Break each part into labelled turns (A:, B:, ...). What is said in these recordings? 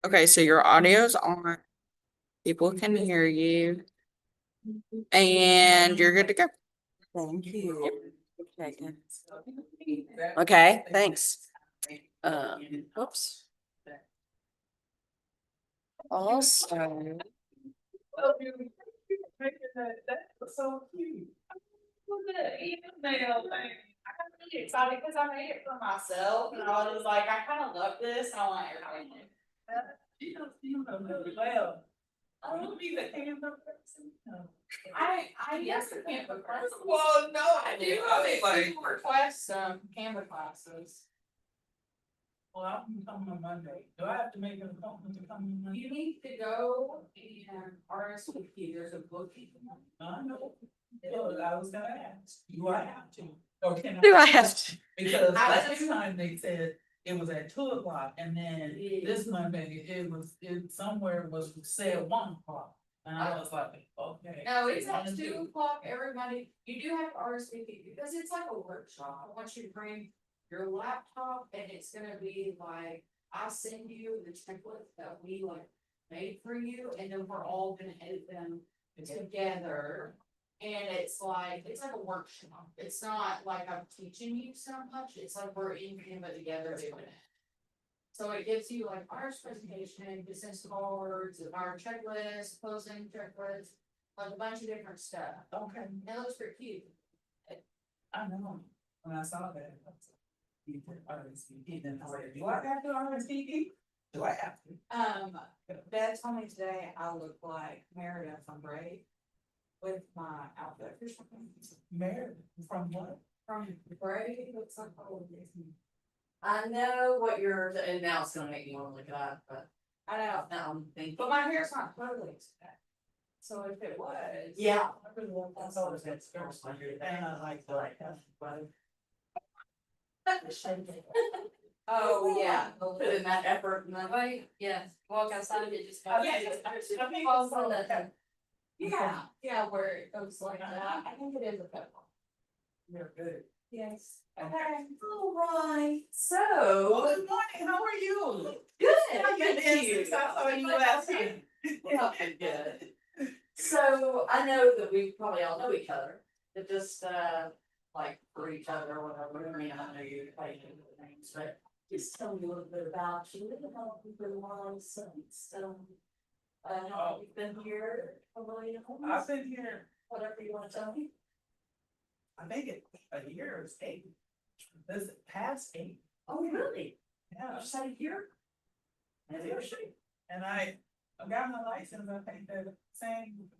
A: Okay, so your audio's on. People can hear you and you're good to go.
B: Thank you. Okay, thanks. Oops. Also,
C: So cute. I got really excited because I made it for myself and I was like, I kind of love this. And I want everybody to. You know really well. I don't be the Canva person. I yes, the Canva person. Well, no, I do. I mean, request Canva classes. Well, I can come on Monday. Do I have to make an appointment to come on Monday? You need to go and RSVP. There's a book. I know. I was gonna ask, do I have to? Or can I?
B: do I have to?
C: Because last time they said it was at 2 o'clock and then this Monday, it somewhere was said 1 o'clock. And I was like, okay. No, it's at 2 o'clock, everybody. You do have to RSVP because it's like a workshop. I want you to bring your laptop and it's gonna be like, I'll send you the template that we like made for you and then we're all gonna edit them together. And it's like a workshop. It's not like I'm teaching you so much. It's like we're in Canva together doing it. So it gives you like our presentation, business cards, our checklist, closing checklist, like a bunch of different stuff. Okay. And it looks pretty cute. I know. When I saw that, I was like, you put RSVP, then I was like, do I have to RSVP? Do I have to? Beth told me today I look like Meredith from Brave. With my outfit or something. Meredith from what? From Brave, looks like all of this.
B: I know what yours, and now it's gonna make me wanna look it up, but
C: I know.
B: now I'm thinking.
C: But my hair's not curly today. So if it was.
B: Yeah.
C: I really want that. So it's first. And I like that. Oh, yeah.
B: Put in that effort and that way, yes, walk outside and it just.
C: Oh, yeah, I think also that. Yeah, where it goes like that. I think it is a pepper. You're good. Yes. Okay.
B: All right, so.
C: Well, good morning, how are you?
B: Good.
C: Thank you. I saw you last time.
B: Okay, good. So I know that we probably all know each other, but just like for each other or whatever, I mean, I know you quite know names, but just tell me a little bit about you and how you've been long since, you've been here,
C: I've been here,
B: whatever you wanna tell me.
C: I think it a year is 8. Does it pass 8?
B: Oh, really?
C: Yeah.
B: Just had a year?
C: And I got my license, I think they're the same.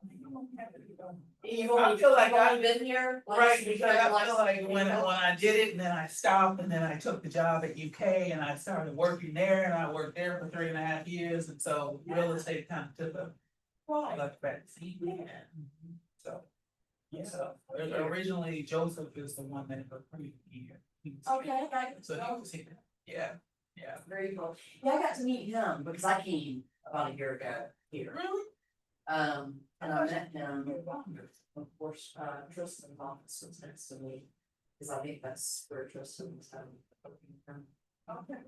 C: I feel like I've
B: been here.
C: Right, because I feel like when I did it and then I stopped and then I took the job at UK and I started working there and I worked there for 3.5 years and so real estate kind of took a. Well, left back seat. So. Yeah, so originally Joseph is the one that recruited me here.
B: Okay,
C: So he was here, yeah.
B: very cool. Yeah, I got to meet him because I came about a year ago here.
C: Really?
B: And I met him, of course, Tristan's office was next to me, because I think that's where Tristan was having.
C: Okay.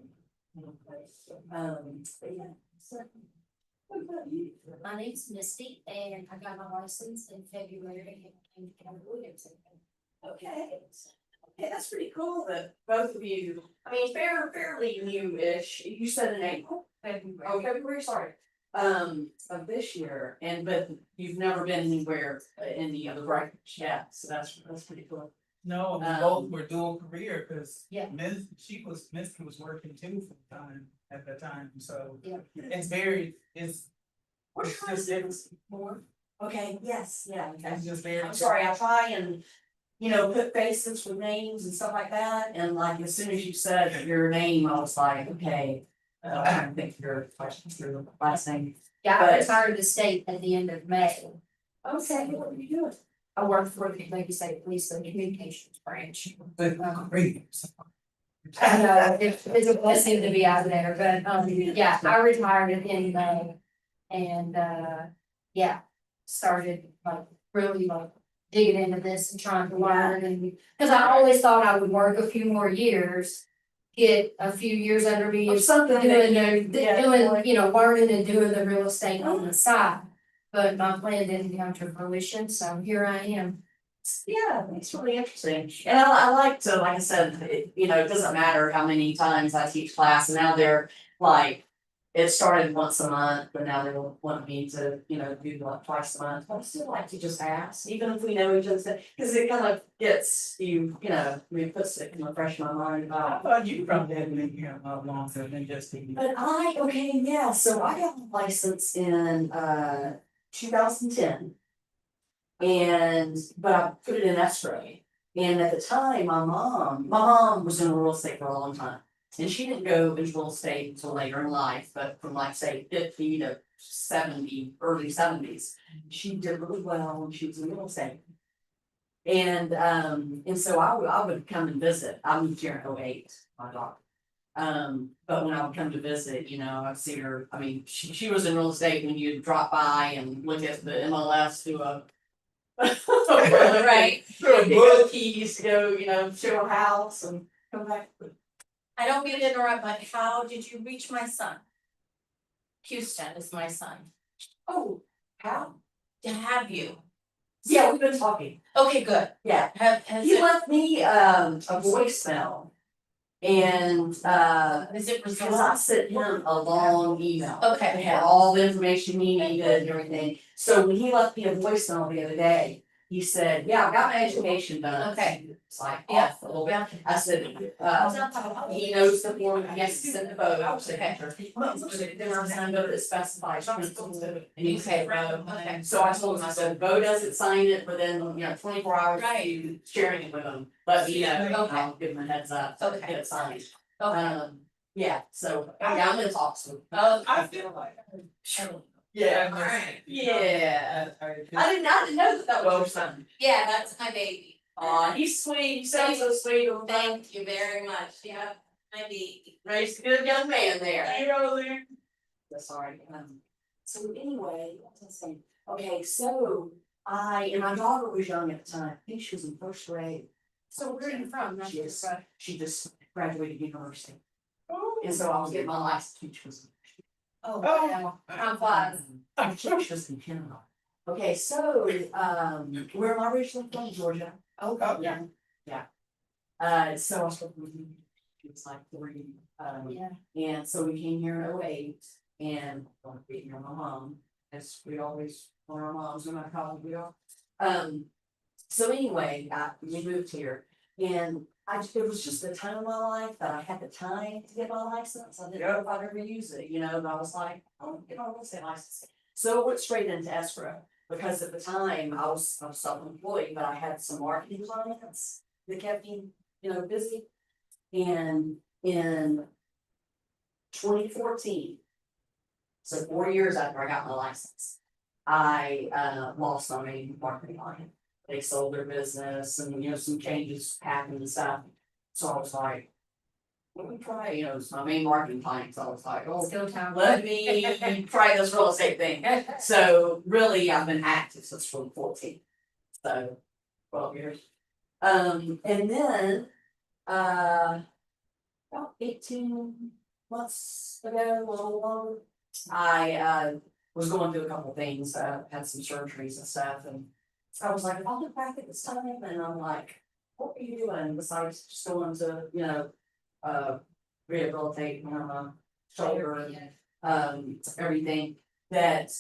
B: But yeah, so. What about you?
D: My name's Misty and I got my license in February and Williamson.
B: Okay. Okay, that's pretty cool that both of you, I mean, fairly new-ish, you said in April? February, sorry. Of this year, but you've never been anywhere in the other branch yet, so that's pretty cool.
C: No, we both were dual career, cause
D: Yeah.
C: Misty was working too full time at the time, so.
D: Yeah.
C: It's.
B: What
C: It's
B: time
C: just
B: is it?
C: more.
B: Okay, yes, yeah, okay.
C: It's just very.
B: I'm sorry, I try and, put faces with names and stuff like that, and like, as soon as you said your name, I was like, okay. I don't think your last name.
D: Yeah,
B: But-
D: I retired the state at the end of May.
B: Okay, what are you doing?
D: I work for the Lady State Police and Communications Branch.
C: Great.
D: I know, it's a blessing to be out there, but yeah, I retired in May. And yeah, started like really like digging into this and trying to learn and because I always thought I would work a few more years. get a few years under me
B: Or
D: of
B: something that
D: doing,
B: yeah,
D: doing, you know, learning and doing the real estate on the side. But my plan didn't come to fruition, so here I am.
B: Yeah, it's really interesting, and I like to, like I said, you know, it doesn't matter how many times I teach class, and now they're like. It started once a month, but now they want me to, you know, do like twice a month, but I still like to just ask, even if we know each other, cause it kind of gets you, you know, I mean, puts it in the fresh in my mind
C: I
B: about.
C: thought you probably had been here a lot longer than just a year.
B: But okay, yeah, so I got my license in 2010. And, but I put it in escrow. And at the time, my mom was in real estate for a long time. And she didn't go into real estate until later in life, but from like say 50 to 70, early 70s. She did really well when she was in real estate. And so I would come and visit. I moved here in 08, my daughter. But when I would come to visit, you know, I'd see her, I mean, she was in real estate when you'd drop by and look at the MLS through a
D: Right.
B: through a book, he used to go, you know, show a house and come back.
D: I don't mean to interrupt, but how did you reach my son? Houston is my son.
B: Oh, how?
D: To have you.
B: Yeah, we've been talking,
D: Okay, good.
B: yeah,
D: Has
B: he left me a voicemail. And
D: is it
B: because I
D: resolved?
B: sent him a long email.
D: Okay.
B: It had all the information he needed and everything. So when he left me a voicemail the other day, he said, yeah, I got my education done.
D: Okay.
B: It's like
D: Yeah.
B: off a little bit. I said, he knows the form, he has to send the photo.
D: Okay.
B: Then I signed over that specifies principals and he said,
D: Okay.
B: so I told him, I said, Bo doesn't sign it within, you know, 24 hours
D: Right.
B: to sharing it with him. But you know,
D: Okay.
B: I'll give him a heads up, to
D: Okay.
B: get it signed.
D: Okay.
B: Yeah, so yeah, I'm gonna talk to him.
D: Oh,
C: I feel like.
B: Yeah.
C: Alright.
B: Yeah. I didn't know that was your son.
D: yeah, that's my baby.
B: Aw, he's sweet, he sounds so sweet.
D: Thank you very much. Yeah, my baby.
B: Raised a good young man there.
C: Hey, Rosie.
B: Sorry, so anyway, what was I saying? Okay, so and my daughter was young at the time, I think she was in first grade.
D: So where are you from? Not
B: She is-
D: from-
B: She just graduated university,
C: Oh.
B: and so I was getting my license, she was.
D: Oh,
C: Oh.
D: wow. I'm glad.
B: She was in Canada. Okay, so, where am I originally from, Georgia?
D: Oh,
B: Yeah. So I was from, it was like 3,
D: yeah.
B: and so we came here in 08, and being here, my mom, as we always, for our moms, no matter how old we are. So anyway, we moved here, and it was just the time of my life that I had the time to get my license. I didn't know if I'd ever use it, you know, but I was like, oh, get my real estate license. So it went straight into escrow, because at the time I was self-employed, but I had some marketing clients that kept me, you know, busy. And in 2014, so 4 years after I got my license, I lost my main marketing client. They sold their business and, you know, some changes happened and stuff. So I was like, let me try, you know, it's my main marketing client, so I was like, oh,
D: Still time.
B: let me try this real estate thing. So really, I've been active since 2014, so 12 years. And then, about 18 months ago, a little longer, I was going through a couple things, had some surgeries and stuff, and so I was like, I'll look back at this time, and I'm like, what were you doing besides just going to, you know, rehabilitate my shoulder and everything that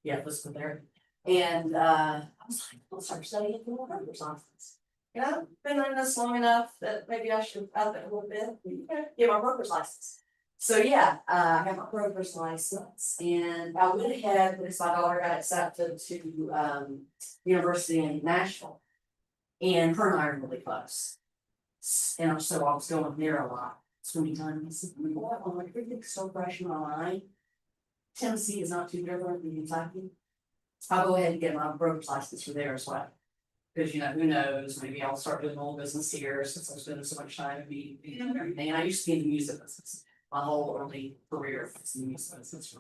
B: yeah, physical therapy. And I was like, I'll start studying for more broker's license. You know, been doing this long enough that maybe I should out there a little bit, get my broker's license. So yeah, I got my broker's license, and I went ahead because my daughter got accepted to university in Nashville. And her and I are really close. And so I was going there a lot, spending time. I said, you know what, I'm like, everything's so fresh in my mind. Tennessee is not too different than Kentucky. I'll go ahead and get my broker's license for there as well. Because, you know, who knows, maybe I'll start doing a little business here since I'm spending so much time and everything. And I used to be in the music business. My whole early career was in the music business.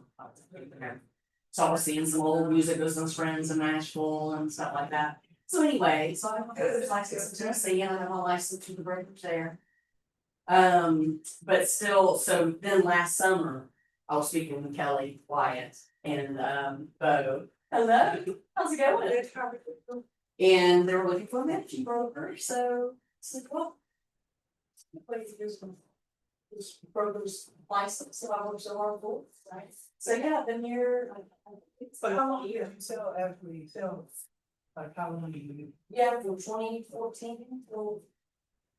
B: So I was seeing some old music business friends in Nashville and stuff like that. So anyway, so I have my broker's license in Tennessee, and I have my license to the brokerage there. But still, so then last summer, I was speaking with Kelly Wyatt and, Bo. Hello, how's it going? And they were looking for a managing broker, so I said, well. Please do some. This broker's license, so I work so hard for, right? So yeah, I've been here.
C: But how long you sell after you sell? Like how long you?
B: Yeah, from 2014 till.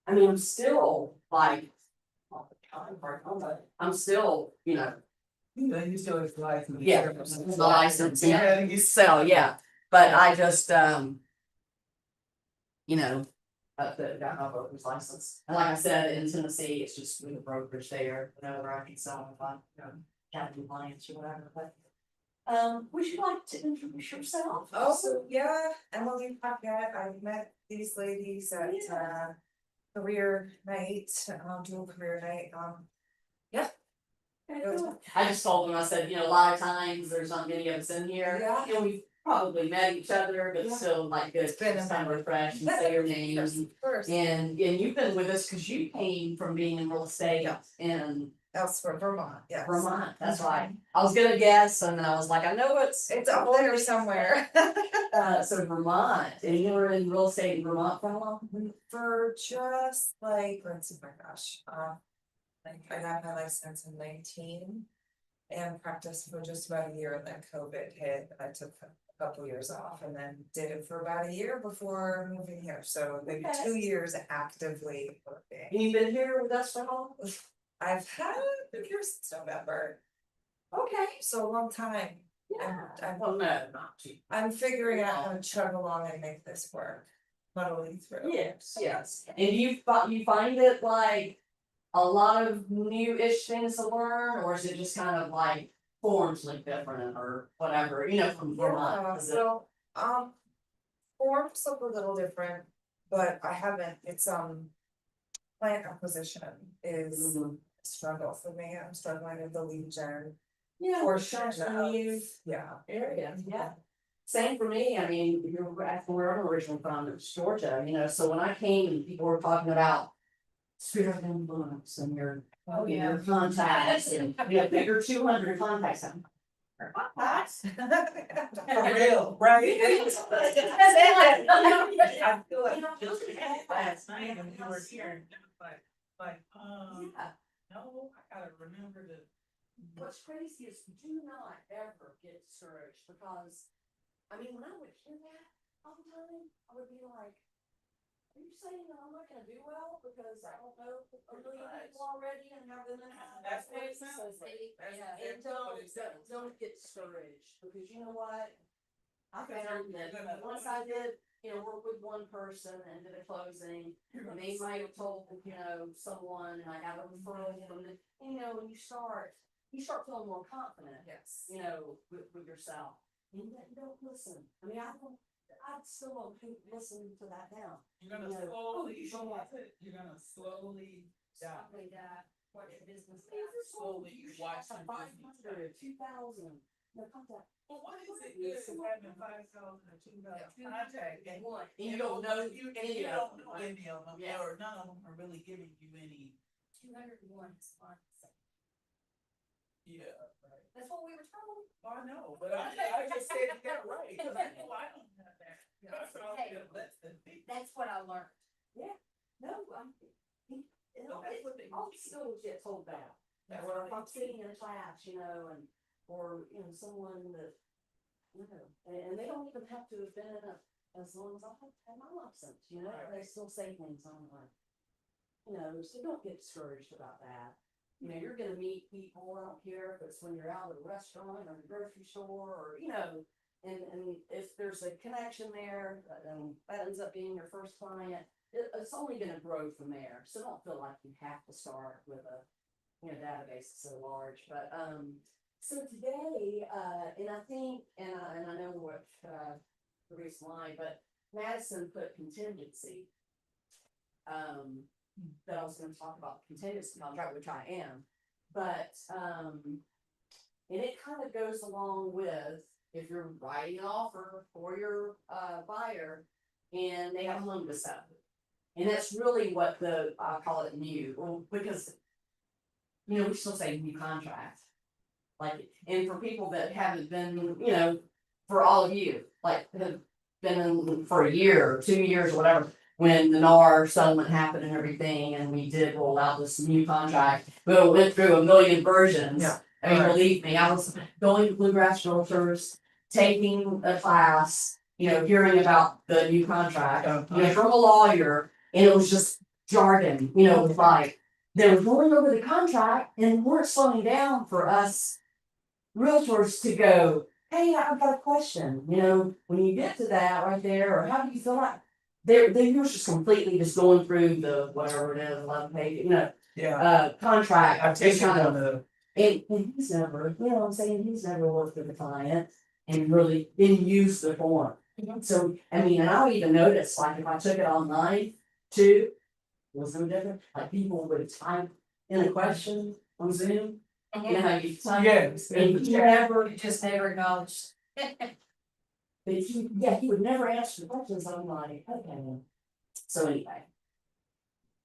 B: I mean, I'm still like. All the time, but I'm still,
C: You know, you still have license.
B: yeah, the license, yeah, you sell, yeah, but I just, you know. Got my broker's license, and like I said, in Tennessee, it's just with the brokerage there, whenever I can sell if I, got any clients or whatever, but. Would you like to introduce yourself?
E: Also, yeah, Emily Paquette, I met these ladies at career night, dual career night, yeah.
B: I just told them, I said, a lot of times there's not many of us in here.
E: Yeah.
B: And we've probably met each other, but
E: Yeah.
B: still like good,
E: It's been a
B: just kind of refresh and say your names.
E: First,
B: And you've been with us because you came from being in real estate
E: Yeah.
B: in
E: elsewhere, Vermont, yes.
B: Vermont, that's right. I was gonna guess, and then I was like, I know it's.
E: It's up there somewhere.
B: So Vermont, and you were in real estate in Vermont for how long?
E: For just like, let's see, my gosh, like I got my license in 19. And practiced for just about a year, and then COVID hit, I took a couple years off and then did it for about a year before moving here, so maybe
B: Okay.
E: 2 years actively working.
B: And you've been here with us for how long?
E: I've been here since November,
B: Okay.
E: so a long time.
B: Yeah.
E: I'm-
B: Well, no, not too.
E: I'm figuring out how to chug along and make this work, muddling through.
B: Yes, yes. And you find it like a lot of new-ish things to learn, or is it just kind of like forms look different or whatever, from Vermont?
E: Yeah,
B: Is it-
E: so, forms look a little different, but I haven't, it's, plant acquisition is
B: Mhm.
E: a struggle for me, I'm struggling with the lead gen.
B: Yeah,
E: Portion
B: comes from
E: of-
B: you
E: Yeah.
B: area, yeah. Same for me, I mean, where I'm originally from, it's Georgia, so when I came and people were talking about. Sphere of influence and your contacts and your 200 contacts. Contacts.
E: For
C: real, right?
E: I feel like.
C: Last night when you were here, like,
B: Yeah.
C: no, I gotta remember to.
B: What's crazy is do not ever get discouraged because, I mean, when I would hear that all the time, I would be like, are you saying that I'm not gonna do well because I don't know a million people already and have them in my.
C: That's what it
B: So,
C: sounds like. That's
B: yeah, and
C: exactly what it sounds
B: don't get discouraged because you know what? I
C: Because
B: found
C: you're
B: that
C: gonna-
B: once I did, work with one person and did a closing, and they might have told, someone, and I got a referral from them, when you start feeling more confident,
E: Yes.
B: with yourself. And you don't listen. I mean, I still don't listen to that now.
C: You're gonna
B: Yeah.
C: slowly,
B: Oh, sure.
C: you're gonna slowly die.
B: Slowly die.
D: What your business.
C: Slowly you watch some
B: 500, 2,000, contact.
C: Well, what is it good for having 5,000 or 2,000 contact and
B: And you don't know
C: you
B: any of
C: don't
B: them,
C: know
B: like-
C: any of them,
B: Yeah.
C: or none of them are really giving you any.
D: 201 spots.
C: Yeah, right.
D: That's what we were told.
C: Oh, I know, but I just said you got it right, because I know I don't have that. That's all,
D: Hey.
C: less than 50.
D: That's what I learned.
B: No, I'll still get told that. Or if I'm sitting in a class, or, someone that, and they don't even have to have been in it as long as I've had my license, they still say things on like, so don't get discouraged about that. You're gonna meet people, I don't care if it's when you're out at a restaurant or the grocery store or, and if there's a connection there, that ends up being your first client, it's only gonna grow from there, so don't feel like you have to start with a, database so large, but, so today, and I think, and I know what, the reason why, but Madison put contingency. That I was gonna talk about contingency contract, which I am, but, and it kind of goes along with, if you're writing an offer for your, buyer, and they have a home to sell. And that's really what I call it new, well, because. You know, we still say new contract. Like, and for people that haven't been, you know, for all of you, like, have been in for a year or 2 years or whatever. When the NAR settlement happened and everything, and we did roll out this new contract, we went through a million versions.
E: Yeah.
B: I mean,
E: Right.
B: believe me, I was going to Bluegrass Realtors, taking a class, you know, hearing about the new contract, you know, from a lawyer, and it was just jargon, you know, it was like. They were going over the contract and weren't slowing down for us realtors to go, hey, I've got a question, you know, when you get to that right there, or how do you feel like? They were just completely just going through the whatever it is, 11 page, you know,
F: Yeah,
B: contract.
F: I've taken
B: kind of-
F: one of,
B: And he's never, you know what I'm saying, he's never worked with a client and really didn't use the form. So, I mean, and I'll even notice, like, if I took it online too, was no different, like, people would type in a question on Zoom. You know how you type,
F: yes,
B: and he never,
D: You just never acknowledged.
B: he would never answer the questions, I'm like, okay. So anyway.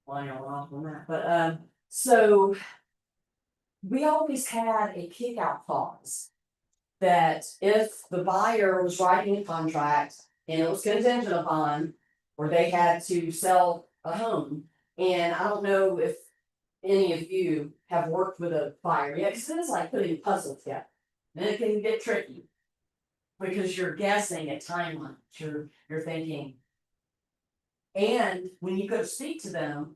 B: Why y'all off on that, but, so. We always had a kick-out clause. That if the buyer was writing a contract and it was contingent upon, or they had to sell a home. And I don't know if any of you have worked with a buyer yet, cause it's like putting puzzles together. And it can get tricky. Because you're guessing at timelines, you're thinking. And when you go to speak to them,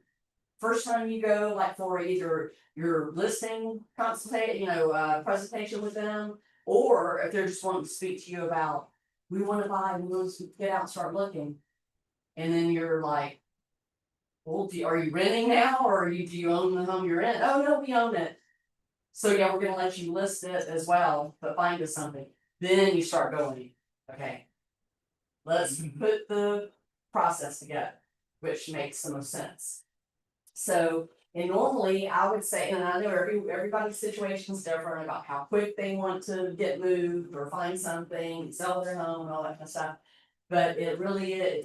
B: first time you go, like for either your listing consultation, you know, presentation with them. Or if they're just wanting to speak to you about, we wanna buy, we want to get out and start looking. And then you're like. Well, are you renting now, or do you own the home you're in? Oh, no, we own it. So yeah, we're gonna let you list it as well, but find us something, then you start going, okay. Let's put the process together, which makes the most sense. So, and normally I would say, and I know everybody's situation is different about how quick they want to get moved or find something, sell their home and all that kind of stuff. But it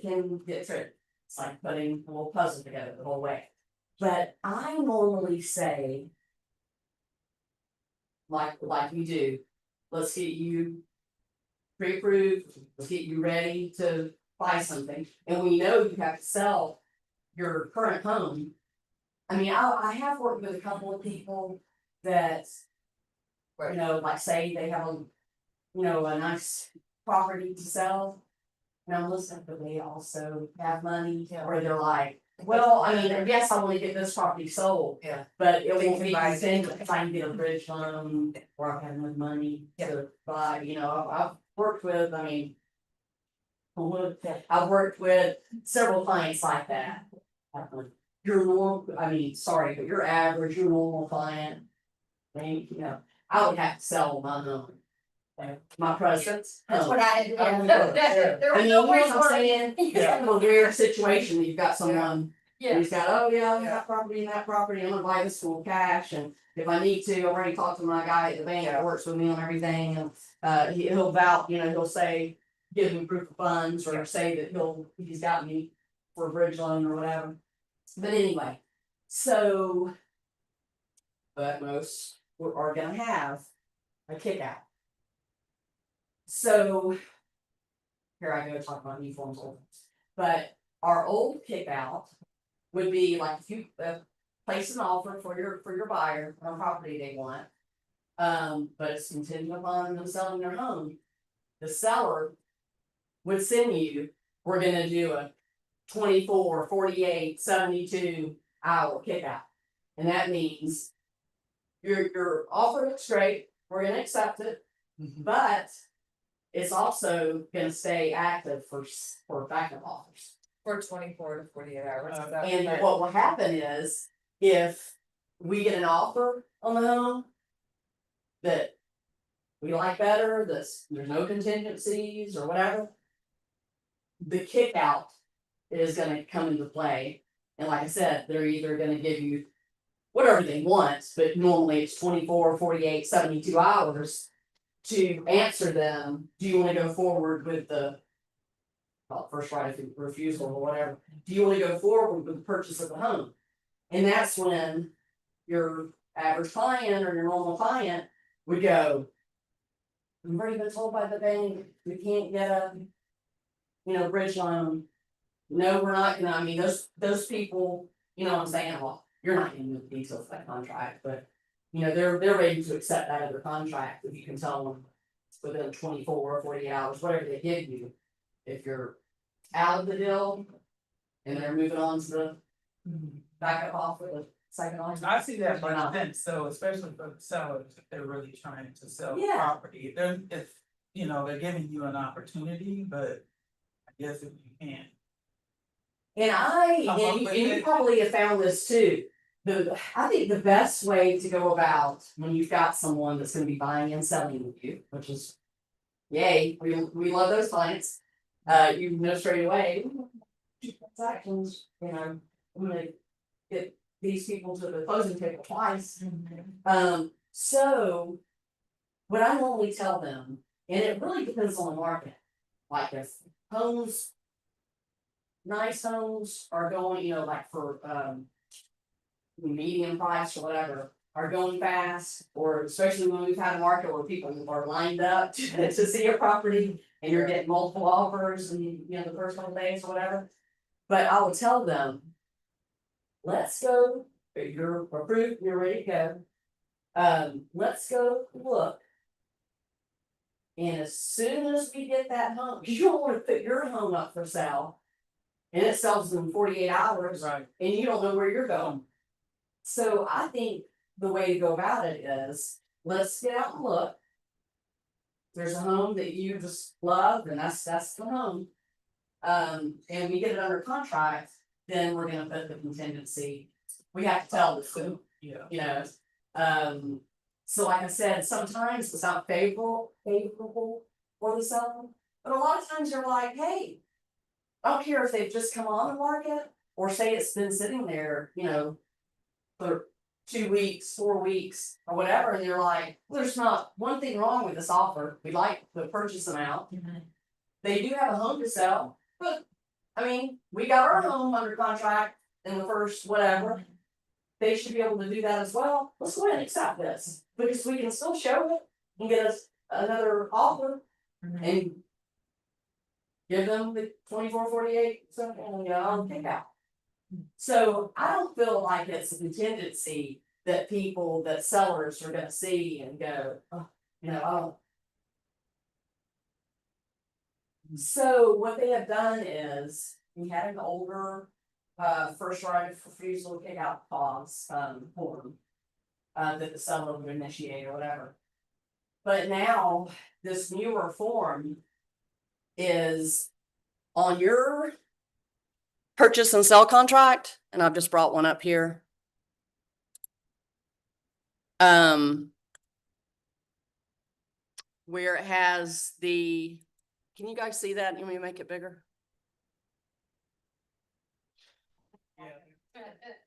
B: can get tricky. It's like putting a little puzzle together the whole way. But I normally say. Like we do, let's get you. Pre-approved, let's get you ready to buy something, and we know you have to sell your current home. I mean, I have worked with a couple of people that. You know, like say they have a nice property to sell. Now listen, but they also have money, or they're like, well, I mean, yes, I wanna get this property sold.
E: Yeah.
B: But it
E: They
B: won't
E: can
B: be
E: buy
B: the same if I can get a bridge loan, or I have enough money to buy, you know, I've worked with, I mean. I've worked with several clients like that. Your normal, I mean, sorry, but your average, your normal client. They, you know, I would have to sell my home. My presence.
D: That's what I,
B: I mean,
D: there
B: I
D: was
B: mean,
D: no
B: you know
D: place
B: what I'm
D: for
B: saying?
D: it.
B: It's kind of a rare situation that you've got someone
D: Yeah.
B: who's got, oh yeah, I got property and that property, I'm gonna buy this for cash, and if I need to, I've already talked to my guy at the bank that works with me on everything, and he'll he'll say, give me proof of funds, or say that he's got me for a bridge loan or whatever. But anyway, so. But most are gonna have a kick out. So. Here I go talk about new forms old. But our old kick out would be like if you place an offer for your buyer on a property they want. But it's contingent upon them selling their home. The seller would send you, we're gonna do a 24, 48, 72 hour kick out. And that means your offer looks great, we're gonna accept it, but it's also gonna stay active for backup offers.
E: For 24 to 48 hours. is that
B: And
E: right?
B: what will happen is, if we get an offer on the home. That we like better, there's no contingencies or whatever. The kick out is gonna come into play, and like I said, they're either gonna give you. Whatever they want, but normally it's 24, 48, 72 hours. To answer them, do you wanna go forward with the.
F: call it first right of refusal or whatever. Do you wanna go forward with the purchase of the home? And that's when your average client or your normal client would go. We've already been told by the bank, we can't get a. Bridge loan. No, we're not gonna, I mean, those people, you know what I'm saying, well, you're not gonna know the details of that contract, but. They're ready to accept that other contract, if you can tell them. Within 24 or 48 hours, whatever they give you. If you're out of the deal. And they're moving on to the backup offer, the second offer.
C: I see that, but then, so especially for the sellers, if they're really trying to sell the
F: Yeah.
C: property, they're, if, they're giving you an opportunity, but. I guess if you can't.
F: And
C: Come up
F: and
C: with
F: you
C: it.
F: probably have found this too. I think the best way to go about when you've got someone that's gonna be buying and selling with you, which is. Yay, we love those clients. You know straight away. Transactions, I'm gonna get these people to the closing table twice. So. What I normally tell them, and it really depends on the market, like if homes. Nice homes are going, like for medium price or whatever, are going fast, or especially when we've had a market where people are lined up to see a property. And you're getting multiple offers and, the first couple days or whatever. But I will tell them. Let's go, you're approved, you're ready to go. Let's go look. And as soon as we get that home, you don't wanna put your home up for sale. And it sells in 48 hours.
C: Right.
F: And you don't know where you're going. So I think the way to go about it is, let's get out and look. There's a home that you just love, and that's the home. And we get it under contract, then we're gonna put the contingency. We have to tell the school,
C: Yeah.
F: So like I said, sometimes it's not favorable for the seller, but a lot of times you're like, hey. I don't care if they've just come on the market, or say it's been sitting there, for 2 weeks, 4 weeks, or whatever, and you're like, well, there's not one thing wrong with this offer, we like the purchase amount. They do have a home to sell, but, I mean, we got our home under contract in the first whatever. They should be able to do that as well, let's go ahead and accept this, because we can still show it and get us another offer. And give them the 24, 48, something, on kick out. So I don't feel like it's a contingency that sellers are gonna see and go, oh, I don't. So what they have done is, we had an older, first right of refusal kick out clause, form. That the seller would initiate or whatever. But now, this newer form. Is on your purchase and sell contract, and I've just brought one up here. Where it has the, can you guys see that? You want me to make it bigger?
C: Yeah.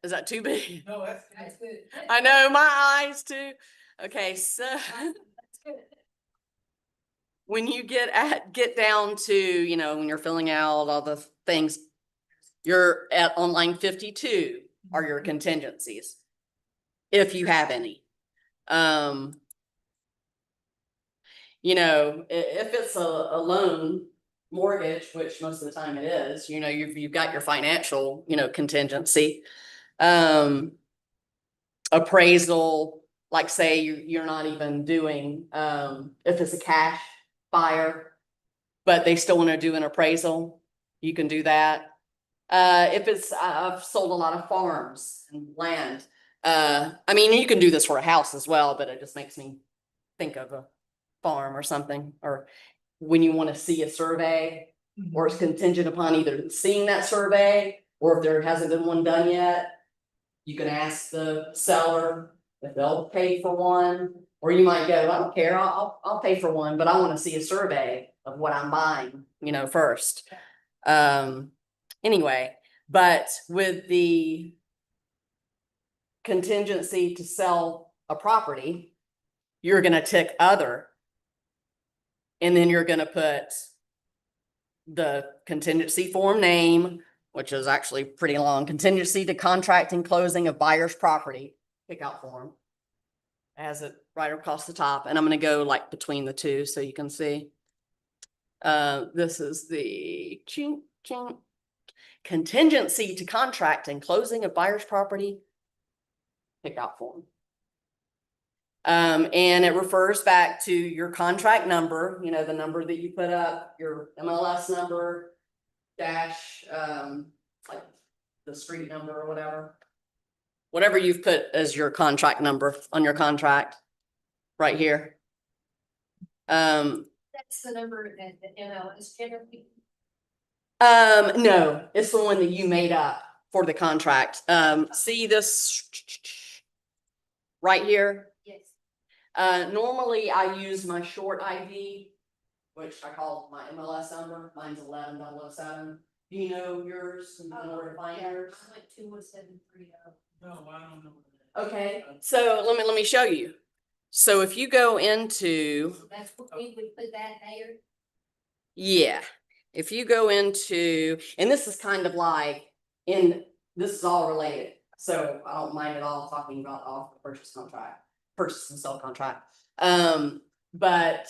F: Is that too big?
C: No, that's
D: good.
F: I know, my eyes too. Okay, so. When you get down to, when you're filling out all the things, you're on line 52 are your contingencies. If you have any. If it's a loan mortgage, which most of the time it is, you've got your financial, contingency. Appraisal, like say you're not even doing, if it's a cash buyer, but they still want to do an appraisal, you can do that. If it's, I've sold a lot of farms and land. I mean, you can do this for a house as well, but it just makes me think of a farm or something, or when you want to see a survey, or it's contingent upon either seeing that survey, or if there hasn't been one done yet, you can ask the seller if they'll pay for one. Or you might go, I don't care, I'll pay for one, but I want to see a survey of what I'm buying, first. Anyway, but with the contingency to sell a property, you're gonna tick other. And then you're gonna put the contingency form name, which is actually pretty long, contingency to contract and closing of buyer's property, pickout form. Has it right across the top, and I'm gonna go like between the two so you can see. This is the contingency to contract and closing of buyer's property pickout form. And it refers back to your contract number, you know, the number that you put up, your MLS number, dash, like the street number or whatever. Whatever you've put as your contract number on your contract, right here.
D: That's the number that the MLS generated.
F: No, it's the one that you made up for the contract. See this right here?
D: Yes.
F: Normally I use my short ID, which I call my MLS number. Mine's 11007. Do you know yours? Do you know where to find yours?
D: I went 21730.
C: No, I don't know.
F: Okay, so let me show you. So if you go into,
D: That's what we would put that there.
F: yeah, if you go into, and this is kind of like this is all related. So I don't mind at all talking about off the purchase contract, purchase and sell contract. But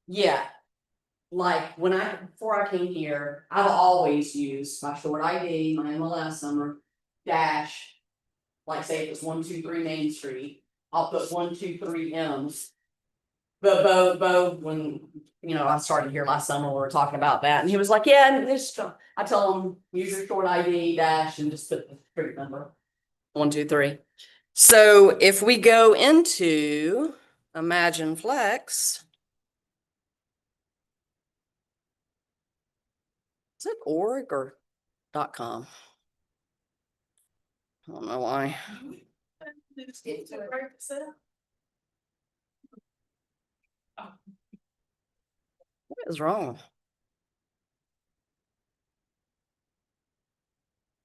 F: yeah, like before I came here, I've always used my short ID, my MLS number, dash, like say it was 123 Main Street, I'll put 123 M's. But Bo, when, you know, I started here last summer, we were talking about that, and he was like, yeah, and this, I tell him, use your short ID dash and just put the street number. 123. So if we go into Imagine Flex. Is it org or .com? I don't know why. What is wrong?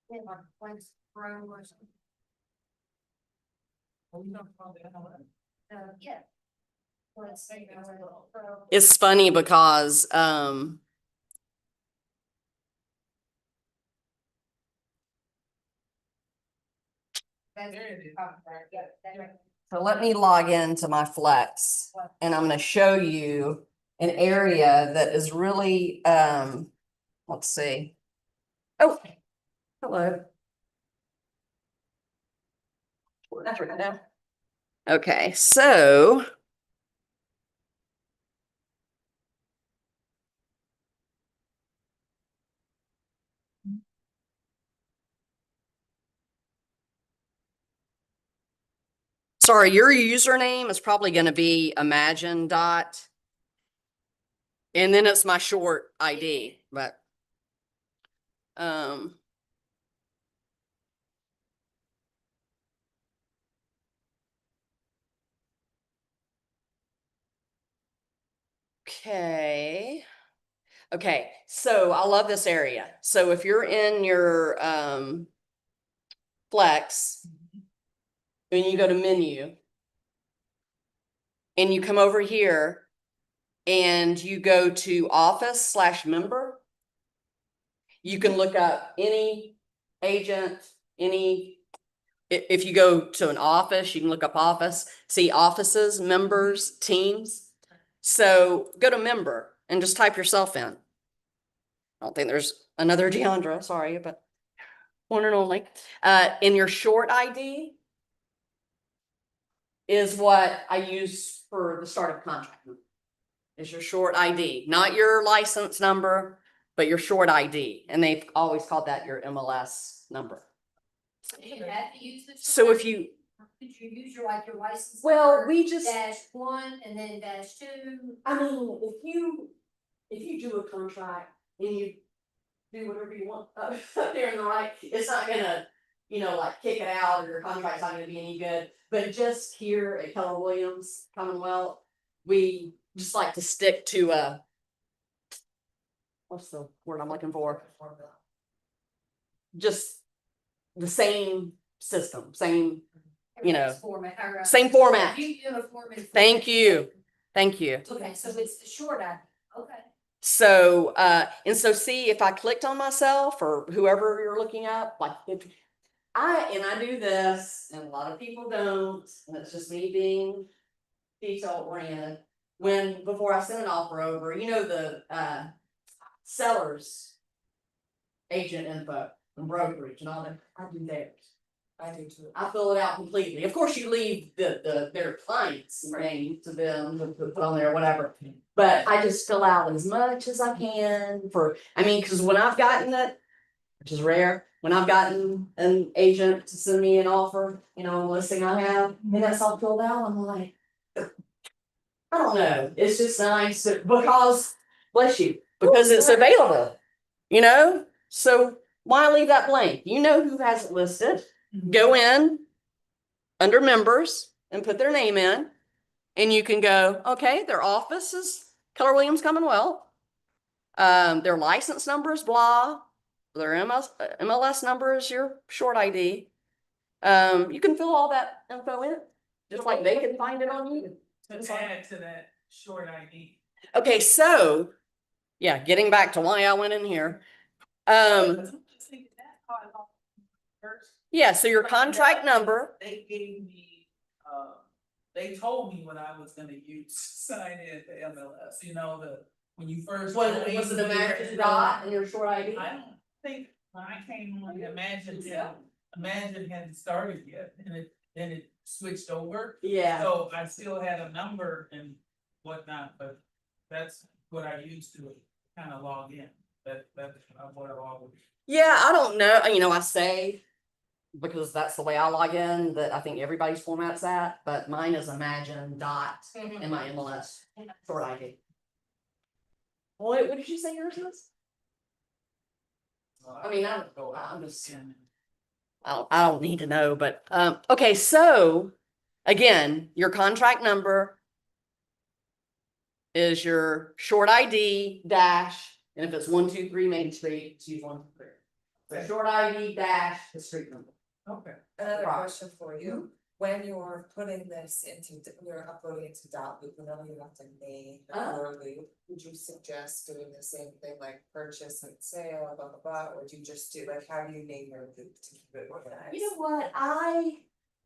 D: Yeah, like Flex Pro or something. Yeah. Let's say Pro.
F: It's funny because
D: That's
C: There it is.
D: yeah, that's right.
F: so let me log into my Flex, and I'm going to show you an area that is really let's see. Oh, hello. That's right now. Okay, so sorry, your username is probably going to be imagine dot, and then it's my short ID, but okay. Okay, so I love this area. So if you're in your Flex and you go to menu and you come over here and you go to office/member, you can look up any agent, if you go to an office, you can look up office, see offices, members, teams. So go to member and just type yourself in. I don't think there's another Deondra, sorry, but one and only. In your short ID is what I use for the start of contract. Is your short ID, not your license number, but your short ID. And they've always called that your MLS number.
D: So you have to use this.
F: So if you,
D: Could you use your like your license?
F: well,
D: number,
F: we just,
D: -1 and then -2.
F: I mean, if you do a contract and you do whatever you want up there in the right, it's not gonna, you know, like kick it out, or your contract's not gonna be any good. But just here at Keller Williams Commonwealth, we just like to stick to what's the word I'm looking for? Just the same system, same, you know,
D: Format, or,
F: same format.
D: You do a format.
F: Thank you. Thank you.
D: Okay, so it's the short ID, okay.
F: So, and so see if I clicked on myself or whoever you're looking up, like if I do this and a lot of people don't, and it's just me being detail oriented. When, before I send an offer over, you know, the, seller's agent info and brokerage and all that, I do theirs.
E: I do too.
F: I fill it out completely. Of course, you leave their client's name to them to put on there, whatever. But I just fill out as much as I can cause when I've gotten it, which is rare, when I've gotten an agent to send me an offer, you know, a listing I have, and that's all filled out, I'm like, I don't know, it's just nice because, bless you, because it's available, you know? So why leave that blank? You know who has it listed. Go in under members and put their name in, and you can go, okay, their office is Keller Williams Commonwealth. Their license number is blah. Their MLS number is your short ID. You can fill all that info in, just like they can find it on you.
C: To add to that short ID.
F: Okay, so yeah, getting back to why I went in here. Yeah, so your contract number.
C: They gave me, they told me what I was gonna use to sign in to MLS, you know, when you first.
F: Was it American Dot and your short ID?
C: I don't think, when I came on, Imagine hadn't started yet, and then it switched over.
F: Yeah.
C: So I still had a number and whatnot, but that's what I used to kind of log in, that's what I always.
F: Yeah, I don't know, you know, I say, because that's the way I log in, that I think everybody's format's that, but mine is Imagine Dot in my MLS short ID. What did you say yours was? I mean, I'm just, I don't need to know, but, okay, so, again, your contract number is your short ID dash, and if it's 123 Main Street, it's use 123. So short ID dash the street number.
C: Okay.
E: Another
F: Right.
E: question for you, when you're putting this you're uploading it to Dotloop, whenever you have to name your loop, would you suggest doing the same thing like purchase and sale, blah, blah, blah, or do you just do, like, how do you name your loop to keep it organized?
F: You know what,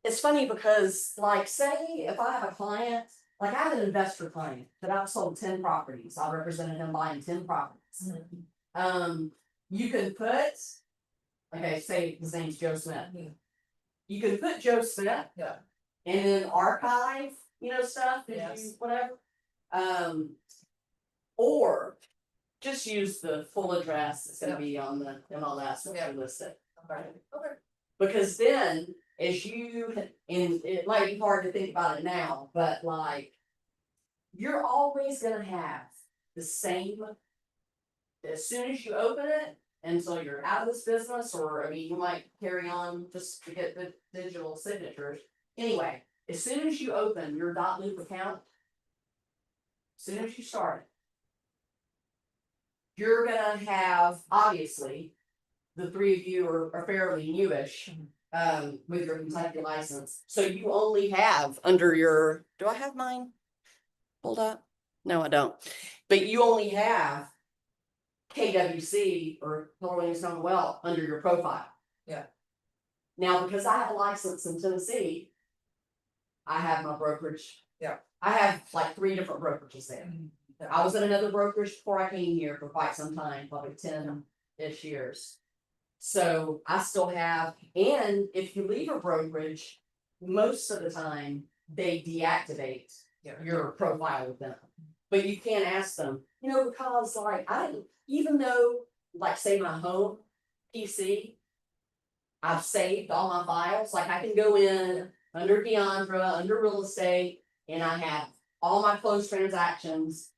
F: it's funny because like, say if I have a client, like I have an investor client that I've sold 10 properties, I represented him buying 10 properties. You can put, okay, say his name's Joe Smith. You can put Joe Smith.
E: Yeah.
F: And then archive, you know, stuff,
E: Yes.
F: whatever. Or just use the full address that's gonna be on the MLS when you list it.
E: Okay.
F: Because then, as you, and it might be hard to think about it now, but like, you're always gonna have the same, as soon as you open it, until you're out of this business, or, I mean, you might carry on just to get the digital signatures. Anyway, as soon as you open your .loop account, as soon as you start it, you're gonna have, obviously, the three of you are fairly newish, with your Kentucky license. So you only have under your, do I have mine pulled up? No, I don't. But you only have KWC or Keller Williams Commonwealth under your profile.
E: Yeah.
F: Now, because I have a license in Tennessee, I have my brokerage.
E: Yeah.
F: I have like 3 different brokerages there. I was at another brokerage before I came here for quite some time, probably 10-ish years. So I still have, and if you leave a brokerage, most of the time they deactivate your profile with them. But you can't ask them, you know, because like I didn't, even though, like say my home PC, I've saved all my files, like I can go in under Deondra, under real estate, and I have all my closed transactions.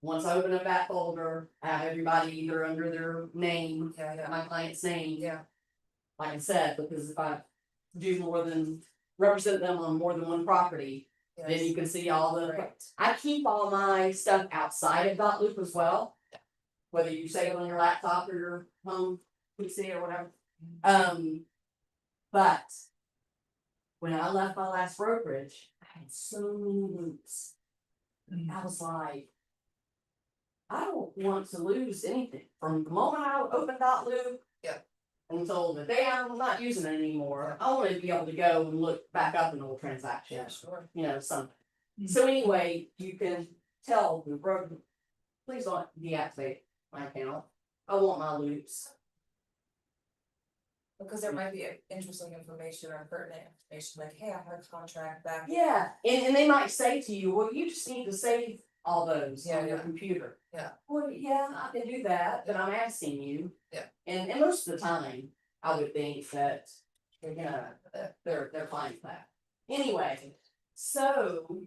F: Once I open up that folder, I have everybody either under their name, my client's name.
E: Yeah.
F: Like I said, because if I do represent them on more than one property, then you can see all the,
E: Right.
F: I keep all my stuff outside of .loop as well. Whether you save it on your laptop or your home PC or whatever. But when I left my last brokerage, I had so many loops. I was like, I don't want to lose anything from the moment I open dot loop.
E: Yeah.
F: Until the day I'm not using it anymore, I want to be able to go and look back up an old transaction,
E: Yeah, sure.
F: you know, something. So anyway, you can tell the broker, please don't deactivate my account. I want my loops.
E: Because there might be interesting information or pertinent information, like, hey, I had a contract back.
F: Yeah, and they might say to you, well, you just need to save all those on your
E: Yeah.
F: computer.
E: Yeah.
F: Well, yeah, I can do that, but I'm asking you.
E: Yeah.
F: And most of the time, I would think that they're gonna, they're fine with that. Anyway, so,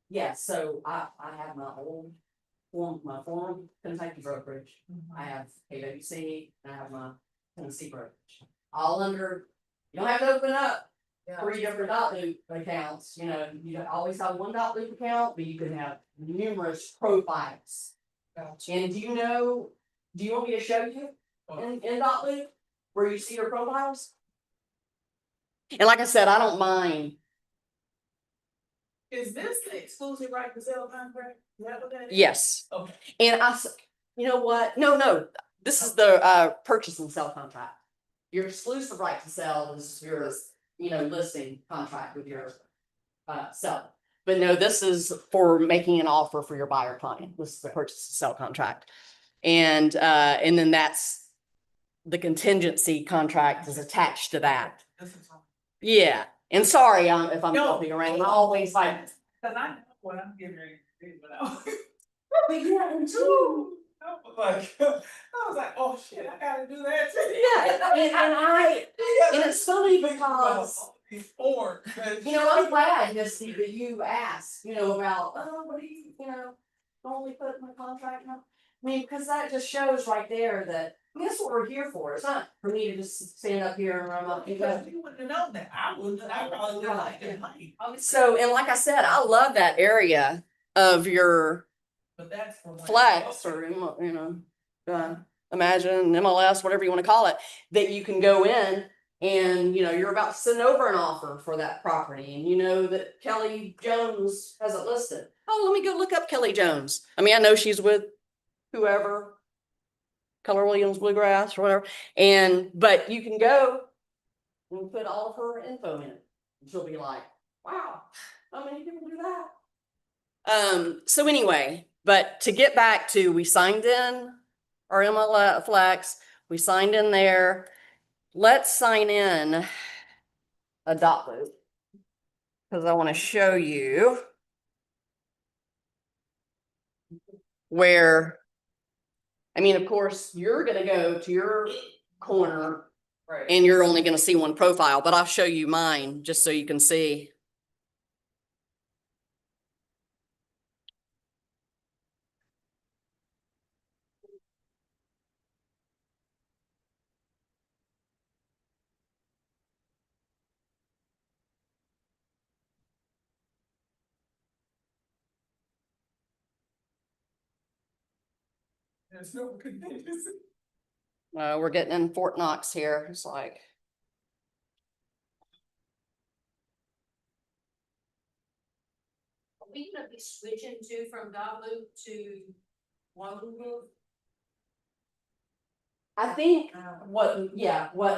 F: yeah, so I have my old my form Kentucky brokerage. I have KWC, and I have my Tennessee brokerage. All under, you don't have to open up
E: Yeah.
F: 3 different dot loop accounts, you know, you always have one dot loop account, but you can have numerous profiles.
E: Gotcha.
F: And do you want me to show you in dot loop where you see your profiles? And like I said, I don't mind.
C: Is this the exclusive right to sell contract? Is that what that is?
F: Yes.
C: Okay.
F: And you know what? No, this is the purchase and sell contract. Your exclusive right to sell is your, listing contract with your seller. But no, this is for making an offer for your buyer client. This is the purchase and sell contract. And then that's the contingency contract is attached to that.
C: This is all.
F: Yeah. And sorry, if I'm
C: No.
F: jumping around, I always like.
C: Cause I know what I'm getting ready to do, but I.
F: But yeah, and two.
C: I was like, oh shit, I gotta do that too.
F: Yeah, and it's funny because,
C: He's born.
F: I'm glad, Misty, that you asked, about, what do you, only put in my contract now? I mean, because that just shows right there that, that's what we're here for. It's not for me to just stand up here and run up.
C: Because you wouldn't have known that. I wouldn't, I probably would have liked it.
F: So, and like I said, I love that area of your
C: But that's for. when-
F: flex or, imagine MLS, whatever you want to call it, that you can go in and, you're about to send over an offer for that property and you know that Kelly Jones has it listed. Oh, let me go look up Kelly Jones. I mean, I know she's with whoever, Keller Williams Bluegrass or whatever. But you can go and put all of her info in it. And she'll be like, wow, how many people do that? So anyway, but to get back to, we signed in our MLS Flex, we signed in there. Let's sign in a dot loop. Because I want to show you where, of course, you're going to go to your corner
E: Right.
F: and you're only going to see one profile, but I'll show you mine just so you can see.
C: There's no contingency.
F: We're getting in Fort Knox here. It's like,
D: Are we gonna be switching to from dot loop to lone wolf?
F: I think what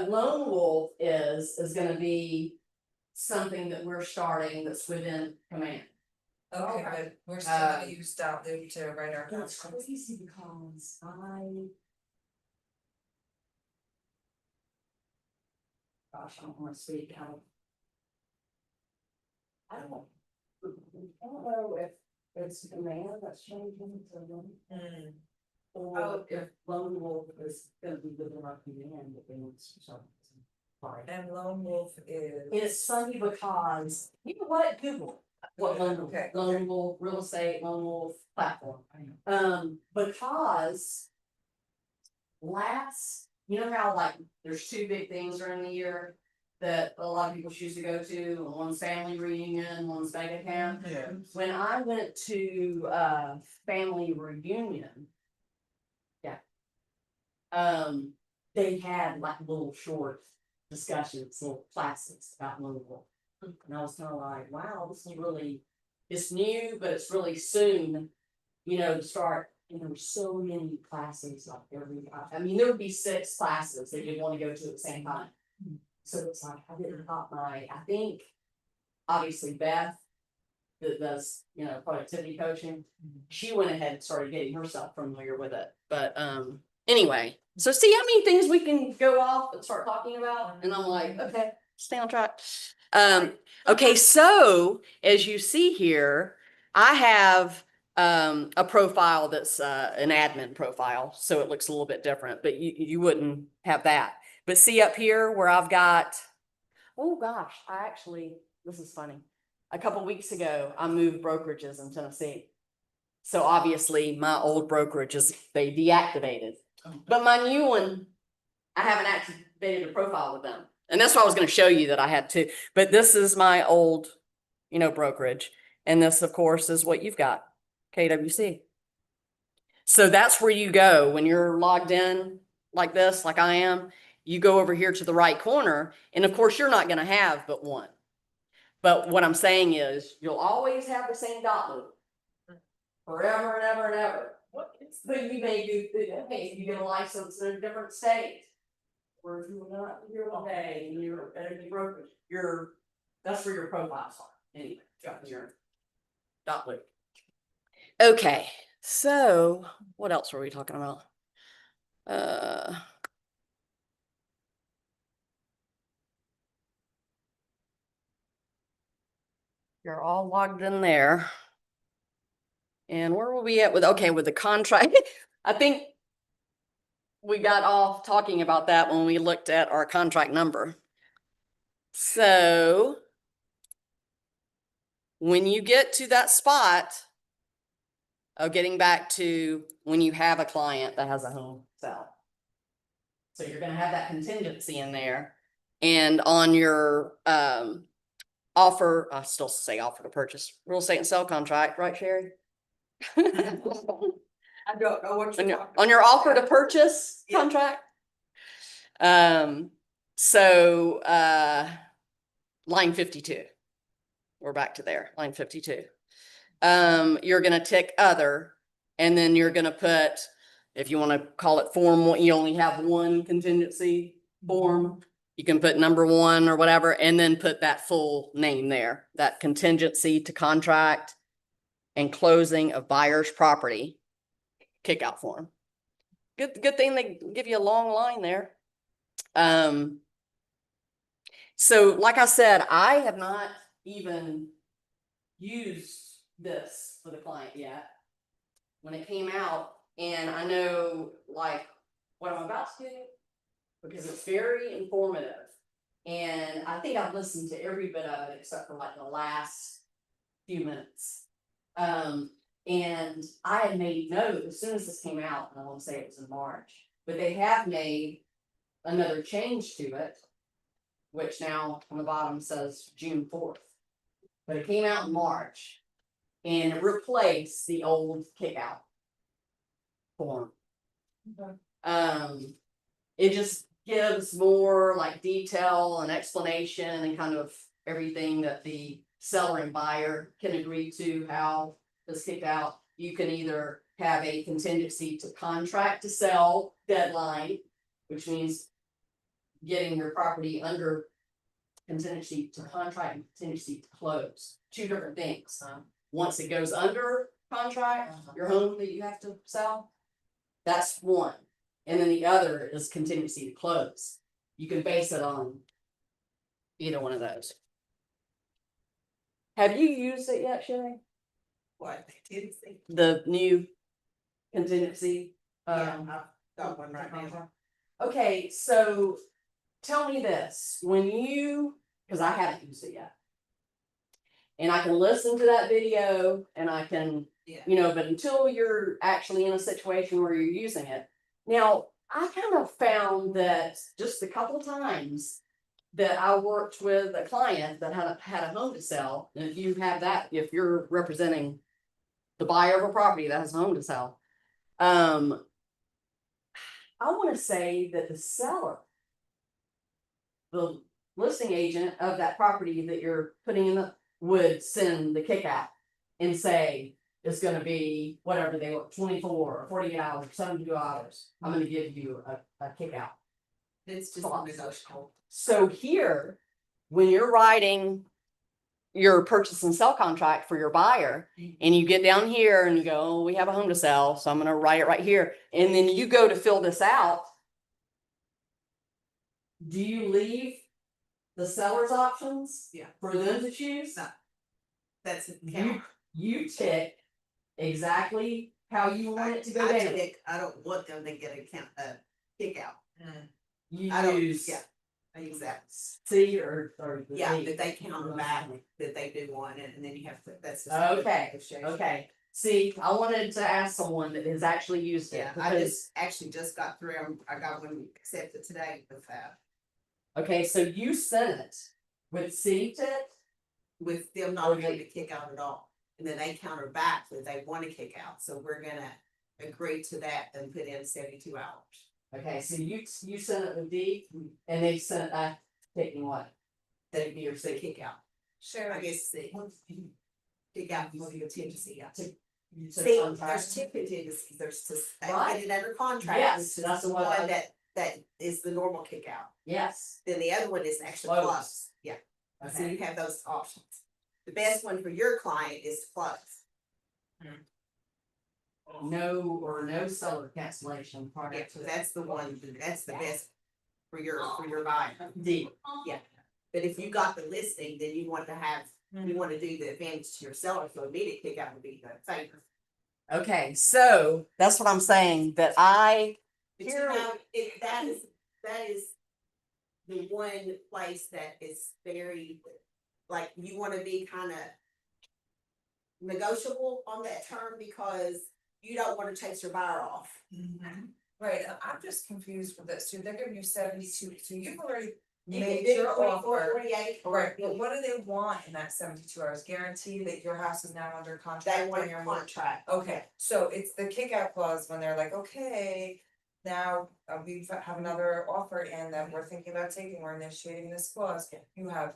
F: Lone Wolf is going to be something that we're starting that's within command.
E: Okay, but we're still gonna use dot loop to write our
F: That's
E: contract.
F: crazy because gosh, I don't want to speak out. I don't know if it's command that's changing to them. Or if Lone Wolf is gonna be within our command, if they want to something. Sorry.
E: And lone wolf is.
F: It's funny because, you know what, Google what Lone Wolf,
E: Okay.
F: Lone Wolf real estate, Lone Wolf platform. Because how like there's 2 big things during the year that a lot of people choose to go to, one's family reunion, one's mega camp.
C: Yeah.
F: When I went to family reunion, they had like little short discussions, little classes about Lone Wolf. And I was kind of like, wow, this is really, it's new, but it's really soon, to start And there were so many classes like I mean, there would be 6 classes that you'd want to go to at the same time. So it's like, I didn't thought I think, obviously Beth, that does, productivity coaching, she went ahead and started getting herself familiar with it. But anyway, so see how many things we can go off and start talking about, and I'm like, okay, stay on track. Okay, so as you see here, I have a profile that's an admin profile, so it looks a little bit different, but you wouldn't have that. But see up here where I've got, oh gosh, this is funny. A couple weeks ago, I moved brokerages in Tennessee. So obviously my old brokerages, they deactivated. But my new one, I haven't activated a profile with them. And that's what I was going to show you that I had too. But this is my old, brokerage. And this, of course, is what you've got, KWC. So that's where you go when you're logged in like this, like I am. You go over here to the right corner. And of course, you're not going to have but one. But what I'm saying is, you'll always have the same dot loop. Forever and ever and ever. But you may do, hey, if you get a license in a different state. Or if you're not here one day and you're at a brokerage, that's where your profiles are. Anyway, your dot loop. Okay, so what else were we talking about? You're all logged in there. And where were we at with the contract? I think we got off talking about that when we looked at our contract number. So when you get to that spot of getting back to when you have a client that has a home sale. So you're going to have that contingency in there. And on your offer, I still say offer to purchase, real estate and sale contract, right, Sherry?
E: I don't know what you're talking
F: On your offer to purchase
E: Yeah.
F: contract. So line 52. We're back to there, line 52. You're gonna tick other, and then you're gonna put, if you want to call it form one, you only have one contingency form. You can put number 1 or whatever, and then put that full name there, that contingency to contract and closing of buyer's property kickout form. Good thing they give you a long line there. So like I said, I have not even used this for the client yet when it came out, and I know like what I'm about to do because it's very informative, and I think I've listened to every bit of it except for like the last few minutes. And I had made note as soon as this came out, and I want to say it was in March, but they have made another change to it, which now on the bottom says June 4th. But it came out in March, and it replaced the old kickout form. It just gives more like detail and explanation and kind of everything that the seller and buyer can agree to how this kicked out. You can either have a contingency to contract to sell deadline, which means getting your property under contingency to contract and contingency to close. 2 different things. Once it goes under contract, your home that you have to sell, that's one. And then the other is contingency to close. You can base it on either one of those. Have you used it yet, Sherry?
E: What, contingency?
F: The new contingency?
E: Yeah, I've got one right now.
F: Okay, so tell me this, because I haven't used it yet. And I can listen to that video and I can,
E: Yeah.
F: but until you're actually in a situation where you're using it. Now, I kind of found that just a couple of times that I worked with a client that had a home to sell, and if you have that, if you're representing the buyer of a property that has a home to sell, I want to say that the seller, the listing agent of that property that you're putting in would send the kick out and say, is gonna be whatever they want, 24 or 48 hours, 72 hours, I'm gonna give you a kick out.
B: It's just
F: Thoughts.
B: negotiable.
F: So here, when you're writing your purchase and sell contract for your buyer, and you get down here and you go, oh, we have a home to sell, so I'm gonna write it right here, and then you go to fill this out. Do you leave the seller's options?
B: Yeah.
F: For them to choose?
B: No. That's
F: You tick exactly how you want it to go
G: I
F: down.
G: think I don't want them to get a kick out.
F: You
G: I don't,
F: use
G: yeah, exactly.
F: C or the
G: Yeah,
F: D.
G: that they counter back, that they do one, and then you have to, that's. just
F: Okay,
G: negotiation.
F: Okay, see, I wanted to ask someone that has actually used it,
G: Yeah, I
F: because,
G: just got through, I got one accepted today with that,
F: okay, so you sent it with C tick?
G: with them not having to kick out at all. And then they counter back that they want to kick out, so we're gonna agree to that and put in 72 hours.
F: Okay, so you sent it with D, and they sent it back taking what?
G: They be or say kick out,
E: Sure.
G: I guess the kick out for the contingency, yeah.
F: You took
G: See,
F: contract.
G: there's two contingencies, there's to
F: Right.
G: get it under contract.
F: Yes,
G: which is
F: that's the
G: the
F: one I-
G: one that is the normal kick out.
F: Yes,
G: Then the other one is actually
F: Close.
G: plus, yeah, so
F: okay,
G: you have those options. The best one for your client is plus.
F: no seller cancellation
G: Yeah,
F: prior
G: so
F: to
G: that's the one, that's the best for your buyer.
F: D.
G: Yeah, but if you got the listing, then you want to have, you want to do the advantage to your seller, so immediate kick out would be the favor.
F: Okay, so that's what I'm saying, that I,
G: But you
F: Here-
G: know, that is the one place that is very, like, you wanna be kinda negotiable on that term, because you don't wanna chase your buyer off.
E: Right, I'm just confused with this, too, they're giving you 72, so you've already
G: You can
E: made
G: do
E: your
G: 24,
E: offer.
G: 48, or
E: Right, but what do they want in that 72 hours, guarantee that your house is now under contract?
G: they want
E: and
G: a
E: you're-
G: contract.
E: Okay, so it's the kickout clause when they're like, okay, now we have another offer in that we're thinking about taking, we're initiating this clause. You have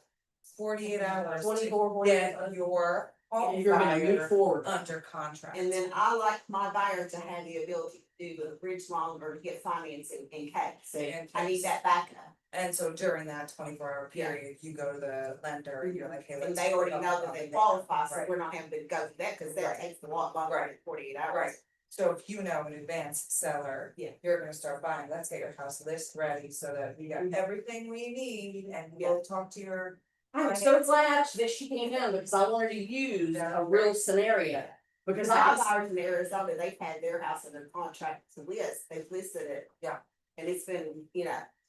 E: 48 hours
F: 24,
E: to
F: 48,
E: get your home
F: you're gonna move
E: buyer
F: forward.
E: under contract.
G: And then I like my buyer to have the ability to do the bridge loan or to get financing in case.
F: Say,
G: I need that backup.
E: And so during that 24-hour period, you go to the lender, and you're like, hey, let's.
G: And they already know that they qualify, so
E: Right.
G: we're not having to go through that, cause that
E: Right.
G: takes a lot longer than
E: Right.
G: 48 hours.
E: Right, so if you know in advance, seller,
G: Yeah.
E: you're gonna start buying, let's get your house list ready so that we got everything we need and we'll talk to your.
F: I'm so glad that she came in, because I wanted to use a real scenario, because
G: Because
F: I
G: our
F: just,
G: buyers in Arizona, they've had their house under contract to list, they've listed it.
E: Yeah.
G: And it's been,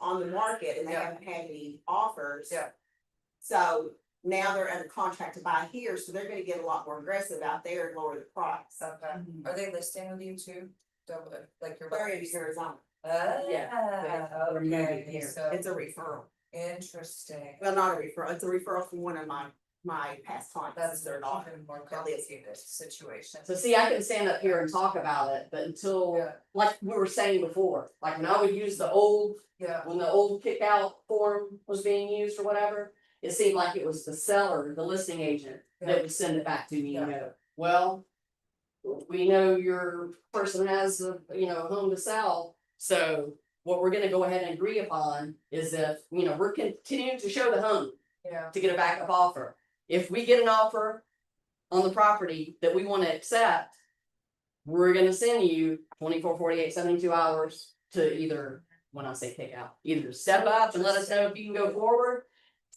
G: on the market and they
E: Yeah.
G: haven't had any offers.
E: Yeah.
G: So now they're under contract to buy here, so they're gonna get a lot more aggressive out there and lower the price.
E: Okay, are they listing with you too? Like your.
G: They're in Arizona,
E: Ah,
F: They're moving
E: okay,
F: here.
E: so
G: it's a referral,
E: interesting.
G: well, not a referral, it's a referral from one of my past clients.
E: That's
G: their daughter.
E: even more
G: That lives
E: complicated situation.
F: so see, I can stand up here and talk about it, but until,
E: Yeah.
F: like we were saying before, like when I would use the old,
E: Yeah,
F: when the old kick out form was being used or whatever, it seemed like it was the seller, the listing agent, that would send it back to me and go, well, we know your person has a, home to sell, so what we're gonna go ahead and agree upon is that, we're continuing to show the home
E: yeah,
F: to get a backup offer. If we get an offer on the property that we wanna accept, we're gonna send you 24, 48, 72 hours to either, when I say kick out, either step up and let us know if you can go forward.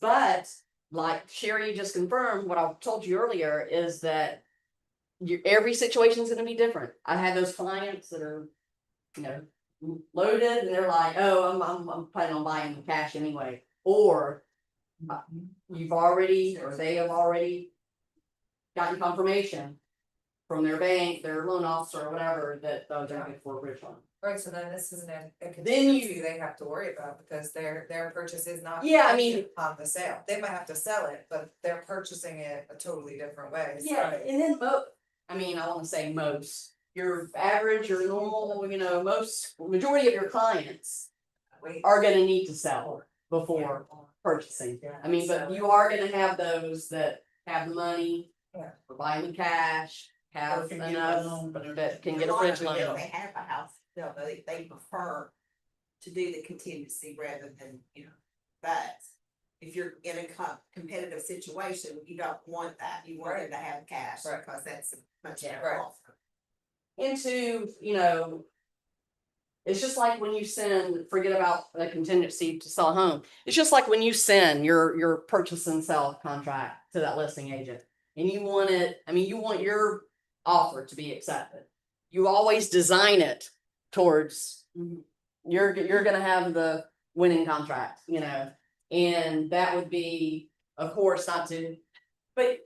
F: But like Sherry just confirmed, what I told you earlier is that every situation's gonna be different. I had those clients that are, loaded and they're like, oh, I'm planning on buying the cash anyway. Or you've already, or they have already gotten confirmation from their bank, their loan officer or whatever, that they're good for a bridge loan.
E: right, so then this isn't a
F: Then
E: contingency they have to worry about because their purchase is not.
F: Yeah, I mean-
E: On the sale, they might have to sell it, but they're purchasing it a totally different way, so.
F: Yeah, and then I wanna say most, your average or normal, majority of your clients
E: Wait.
F: are gonna need to sell before purchasing. I mean, but you are gonna have those that have the money.
E: Yeah.
F: For buying the cash, have
C: can get
F: enough,
C: along,
F: but can
G: A
F: get a
G: lot
F: bridge
G: of them,
F: loan.
G: They have a house, they prefer to do the contingency rather than, but if you're in a competitive situation, you don't want that, you want them to have cash,
E: Right.
G: because that's a much
F: Yeah.
G: better
E: Right.
G: offer.
F: Into, it's just like when you send, forget about a contingency to sell a home. It's just like when you send your purchase and sell contract to that listing agent. And you want it, you want your offer to be accepted. You always design it towards, you're gonna have the winning contract, and that would be, of course, not to, but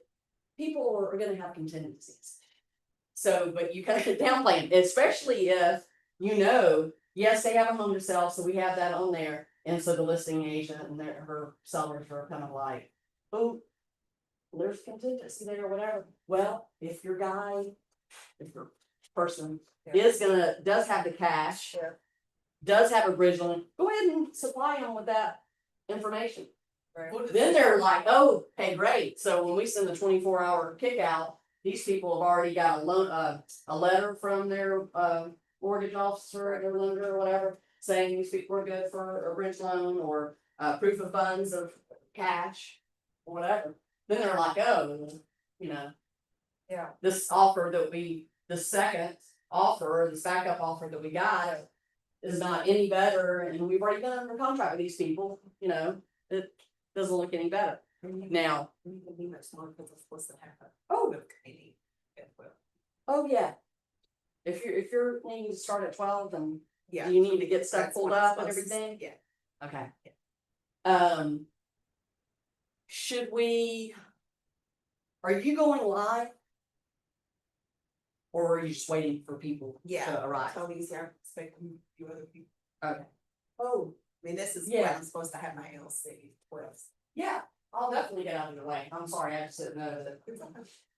F: people are gonna have contingencies. So, but you kind of downplay it, especially if, yes, they have a home to sell, so we have that on there. And so the listing agent and her sellers are kind of like, oh, there's contingency there or whatever. Well, if your person does have the cash,
E: Sure.
F: does have a bridge loan, go ahead and supply them with that information.
E: Right.
F: Then they're like, oh, hey, great. So when we send the 24-hour kick out, these people have already got a loan, a letter from their mortgage officer, their lender or whatever, saying these people are good for a bridge loan or proof of funds of cash or whatever. Then they're like, oh,
E: Yeah.
F: this the second offer, or this backup offer that we got is not any better, and we've already been under contract with these people, it doesn't look any better. Now,
G: You can be much more because it's supposed to have a.
F: Oh.
G: Committee as well.
F: oh yeah. If you're needing to start at 12 and
G: Yeah.
F: you need to get stuff
G: That's
F: pulled
G: what it's
F: up and
G: supposed to-
F: everything,
G: Yeah.
F: okay. Should we? Are you going live? Or are you just waiting for people
G: Yeah.
F: to arrive?
G: Tony's there, expecting a few other people.
F: Okay. Oh,
G: I mean, this is
F: Yeah.
G: when I'm supposed to have my LC 12.
F: yeah, I'll definitely get out of your way. I'm sorry, I just didn't know that.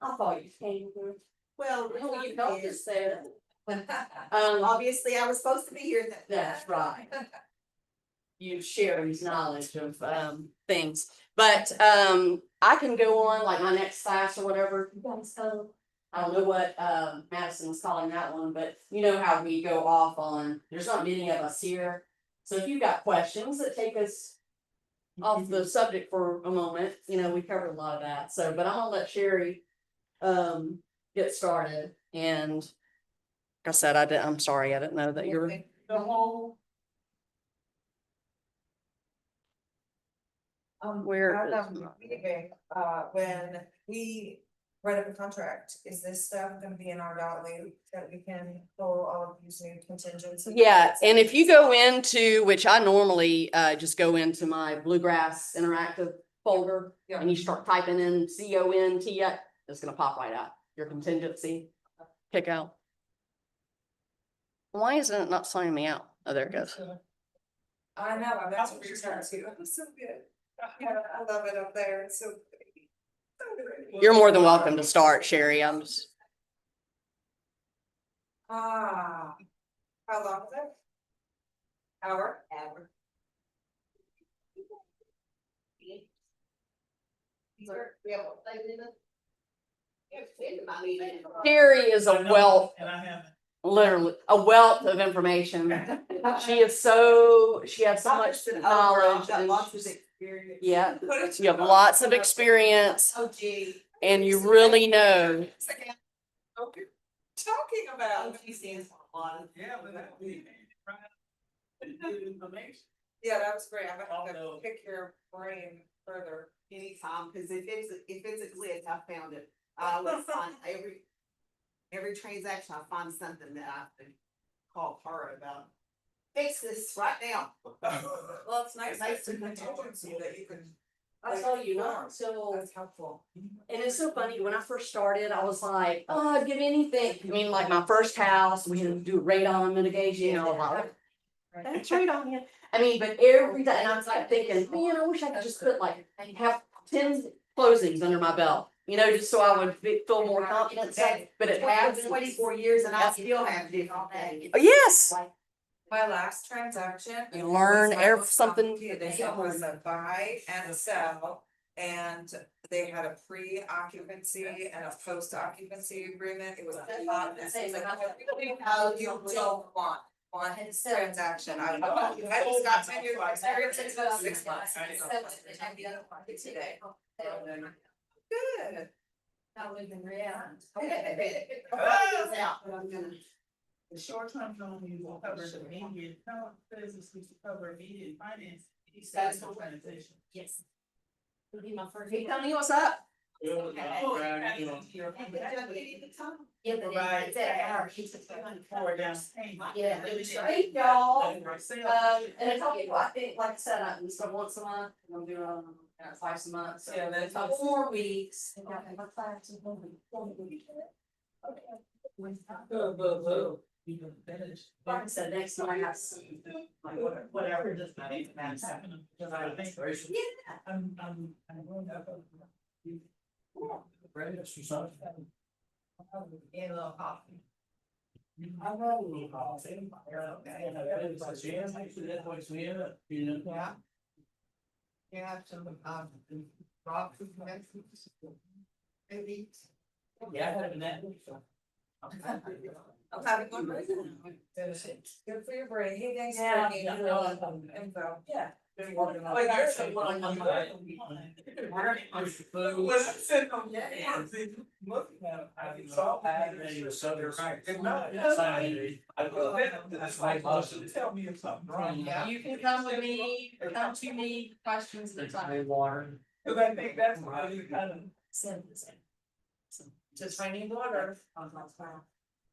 F: I thought you came here.
G: Well,
F: Oh, you helped us there.
G: obviously, I was supposed to be here that.
F: That's right. You share his knowledge of things, but I can go on like my next class or whatever. You guys go. I don't know what Madison's calling that one, but you know how we go off on. There's not many of us here, so if you've got questions that take us off the subject for a moment, we covered a lot of that. So, but I'm gonna let Sherry get started. And like I said, I'm sorry, I didn't know that you were the whole. Where
E: I
F: is
E: have
F: my-
E: a meeting, when we write up a contract, is this stuff gonna be in our value that we can pull all of these new contingencies?
F: Yeah, and if you go into, which I normally just go into my Bluegrass Interactive folder,
E: Yeah.
F: and you start typing in CONT, it's gonna pop right out, your contingency kick out. Why isn't it not signing me out? Oh, there it goes.
E: I know, I'm actually reach out to you, it was so good. Yeah, I love it up there, it's so pretty. So pretty.
F: You're more than welcome to start, Sherry. I'm just,
E: Ah, how long is it? Hour?
G: Hour.
F: Sherry is a
C: I know,
F: wealth,
C: And I haven't.
F: literally, a wealth of information. She has so much knowledge.
G: Got
F: and
G: lots of
F: she's-
G: experience.
F: Yeah,
E: What did
F: you have lots of experience
G: Oh, gee.
F: and you really know.
E: Talking about?
G: She stands for a lot of.
C: Yeah, but that would be. Good information.
E: Yeah, that was great, I'm gonna have to
C: Although-
E: pick your brain further.
G: Anytime, cause if it's a glitch, I found it. I always find every transaction, I find something that I can call her about. Fix this right now.
E: Well, it's nice
G: Nice
E: to
G: to
E: contingency that you can.
F: I tell you, not until,
E: That's helpful.
F: and it's so funny, when I first started, I was like, oh, I'd give anything. I mean, like my first house, we had to do radon mitigation, like, that's radon, yeah. I mean, but every day, and I was like thinking, man, I wish I could just put like, have 10 closings under my belt, just so I would feel more confident, but it has been
G: 24 years and I still have different things.
F: Yes.
E: My last transaction.
F: You learn
E: was my most
F: something.
E: complicated. It was a buy and a sell, and they had a pre-occupancy and a post-occupancy agreement, it was a hotness, it was like, how you don't want one transaction, I just got 10 years of experience, it's about 6 months. Today. Good.
D: That would have been real.
C: The short-term loan you will cover the immediate, no, business needs to cover immediate finance. That's for transition.
D: Yes. Would be my first.
F: Hey, Tony, what's up?
D: Yeah, but it's at our.
C: Forward down.
D: Yeah.
F: Hey, y'all. And I tell you what, I think, like I said, I do stuff once a month, and I'm doing, twice a month, so.
C: Yeah, that's-
F: 4 weeks.
C: You can finish.
F: Like I said, next time I have some, like, whatever, just.
C: I think that's happening, because I think.
F: Yeah.
C: I'm going to. Breakfast or something. And a little coffee. I love a little coffee. Yeah. You have some, rock food, maybe. Yeah, I have that.
E: I'm having one right now. Good for your brain, hey, thanks for
F: Yeah.
E: giving me info.
F: Yeah.
C: Been working on.
F: Well, you're so well, I'm
C: Tell me if something wrong.
F: You can come with me, or come to me, questions at the time.
C: Water. Cause I think that's why you kind of.
F: Just finding water.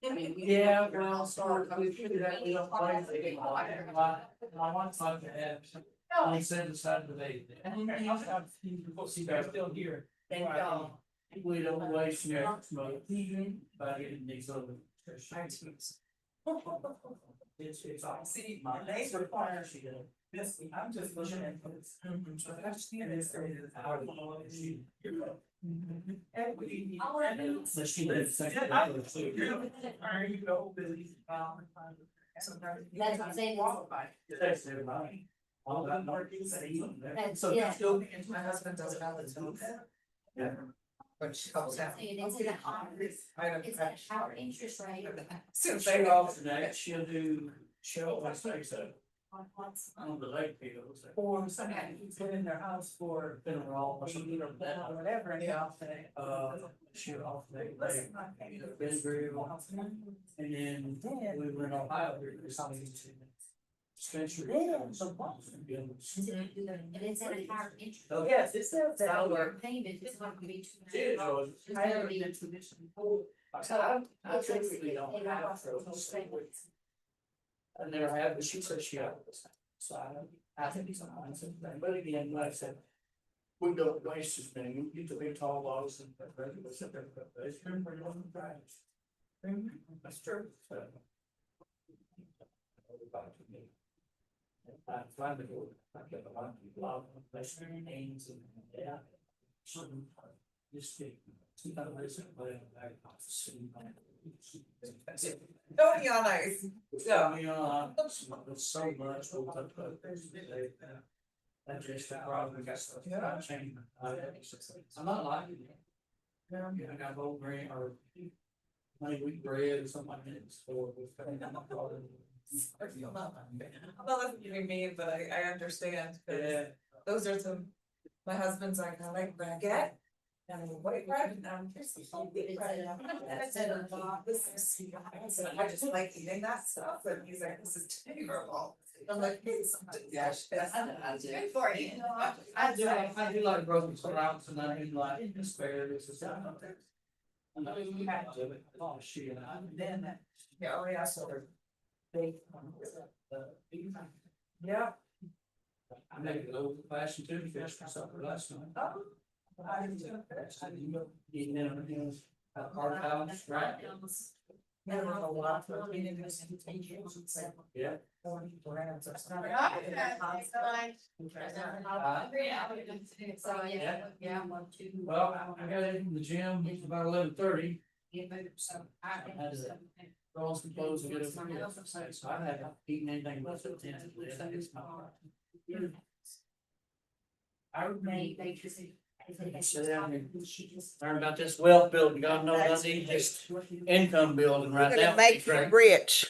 C: Yeah, well, start, I mean, figure that we don't find it. I want to have. I said the side of the day. People see they're still here.
F: Thank y'all.
C: We don't waste your smoke. By getting these other. It's all, see, my neighbor requires you to. This, I'm just looking at this. So that's the end of it. How do you? And we. So she lives. There you go, Billy.
D: That's what I'm saying.
C: Thanks, everybody. All that marketing,
D: That's-
C: so
D: yeah.
C: still.
E: My husband does valentines.
C: Yeah.
E: But she comes out.
D: It's in a higher,
E: I don't.
D: it's at a higher interest rate.
E: Since
C: They
E: they
C: off tonight, she'll always say so. On the lake fields. Or somebody who's been in their house for, been around or something or that, or whatever, and they'll say, she'll off they, been very well. And then we were in Ohio, we were something to. Spencer.
D: And it's at a higher interest.
C: Oh, yes, it's that.
D: So your payment is not gonna be too.
C: It was.
D: It's gonna be.
C: So I typically don't have those. I never had, but she said she had this. So I think it's a but again, like I said. We don't waste as many, we get the big tall logs and. It's been pretty long drive. That's true. I find it, I get a lot of people out, especially names and, yeah. Certain, just take.
E: Don't be on ice.
C: Yeah, I mean, it's so much. I just probably got stuff. I'm changing. I'm not liking it. Yeah, I got whole grain or. Honey wheat bread or something like that. So.
E: I'm not listening to be mean, but I understand. 'Cause
C: Yeah.
E: those are some, my husband's like, I like baguette. And I'm white bread, and I'm just so big bread. And I said, this is, I said, I just like eating that stuff, and he's like, this is terrible. I'm like, it's something.
C: Yeah.
E: Good for you.
C: I do like broken sprouts and I do like asparagus and stuff. And I have to, oh, shit, then that.
E: Yeah, oh yeah, so they're
C: Big.
E: yeah.
C: I made an old fashioned tuna fish for supper last night.
E: Oh.
C: I didn't eating them, hard house, right?
E: Yeah, we're a lot for eating this.
C: Yeah.
E: 40 grams or something.
D: So, yeah, one, two.
C: Well, I got in from the gym, it's about 11:30.
D: So I.
C: Had to throw on some clothes and get it from here. So I haven't eaten anything but the ten. I
D: They just.
H: Sit down here. Learn about this wealth building, God knows I need this income building
G: We're
H: right now.
G: gonna make you rich.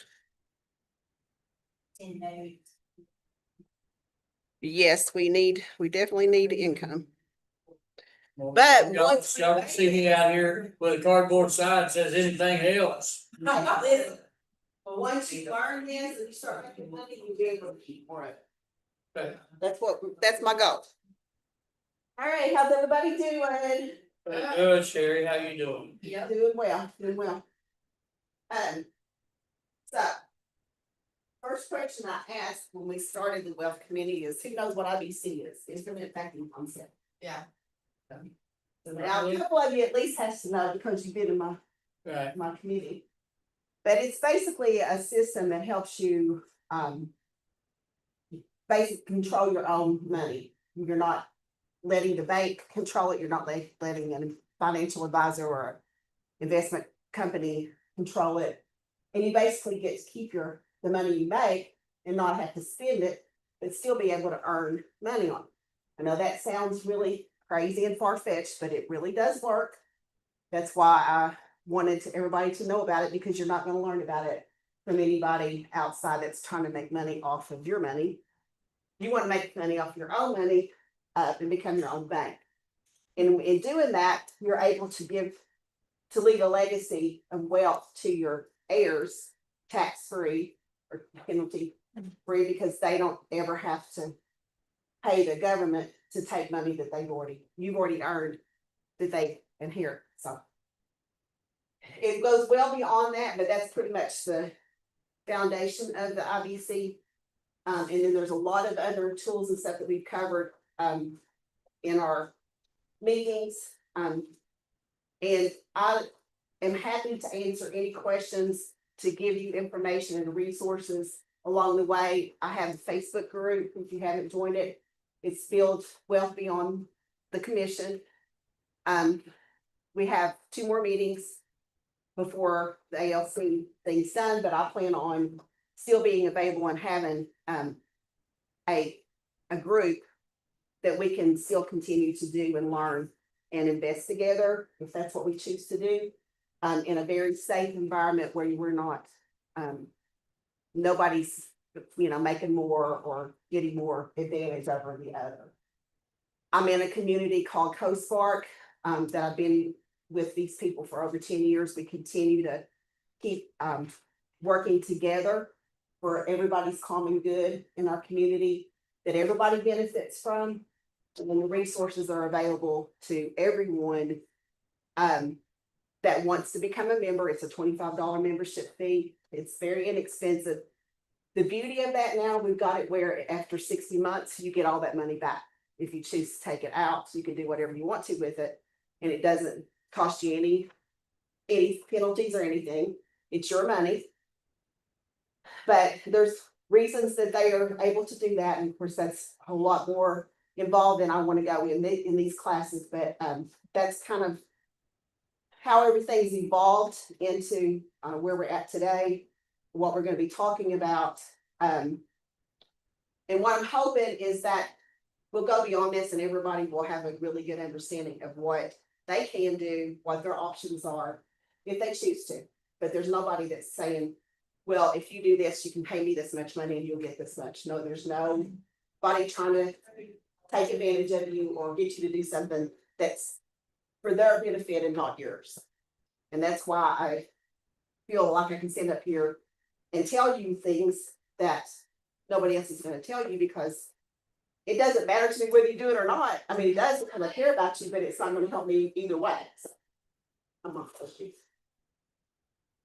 G: Yes, we definitely need income. But once-
H: Y'all can see me out here with a cardboard sign that says anything else.
G: Listen, once you learn this and you start making money, you'll be able to keep more of it.
H: Okay.
G: That's my goal. All right, how's everybody doing?
H: Good, Sherry, how you doing?
G: Doing well, doing well. So. First question I asked when we started the wealth committee is, who knows what IBC is? Instrument backing concept.
B: Yeah.
G: So now a couple of you at least has to know because you've been in
H: Right.
G: my committee. But it's basically a system that helps you, basically control your own money. You're not letting the bank control it. You're not letting a financial advisor or investment company control it. And you basically get to keep the money you make and not have to spend it, but still be able to earn money on it. I know that sounds really crazy and far-fetched, but it really does work. That's why I wanted everybody to know about it, because you're not gonna learn about it from anybody outside that's trying to make money off of your money. You wanna make money off your own money, and become your own bank. And in doing that, you're able to leave a legacy of wealth to your heirs, tax-free or penalty-free, because they don't ever have to pay the government to take money that you've already earned that they inherit. So it goes well beyond that, but that's pretty much the foundation of the IBC. And then there's a lot of other tools and stuff that we've covered in our meetings. And I am happy to answer any questions, to give you information and resources along the way. I have the Facebook group, if you haven't joined it. It's Build Wealth Beyond the Commission. We have 2 more meetings before the ALC thing's done, but I plan on still being available and having a group that we can still continue to do and learn and invest together, if that's what we choose to do, in a very safe environment where we're not, nobody's, making more or getting more advantage over the other. I'm in a community called CoSpark, that I've been with these people for over 10 years. We continue to keep working together for everybody's common good in our community that everybody benefits from. And then the resources are available to everyone that wants to become a member. It's a $25 membership fee. It's very inexpensive. The beauty of that now, we've got it where after 60 months, you get all that money back. If you choose to take it out, so you can do whatever you want to with it. And it doesn't cost you any penalties or anything. It's your money. But there's reasons that they are able to do that. And of course, that's a lot more involved than I want to go in these classes. But that's kind of how everything's evolved into where we're at today, what we're going to be talking about. And what I'm hoping is that we'll go beyond this and everybody will have a really good understanding of what they can do, what their options are, if they choose to. But there's nobody that's saying, well, if you do this, you can pay me this much money and you'll get this much. No, there's nobody trying to take advantage of you or get you to do something that's for their benefit and not yours. And that's why I feel like I can stand up here and tell you things that nobody else is going to tell you, because it doesn't matter to me whether you do it or not. I mean, it does because I care about you, but it's not going to help me either way. So I'm off those shoes.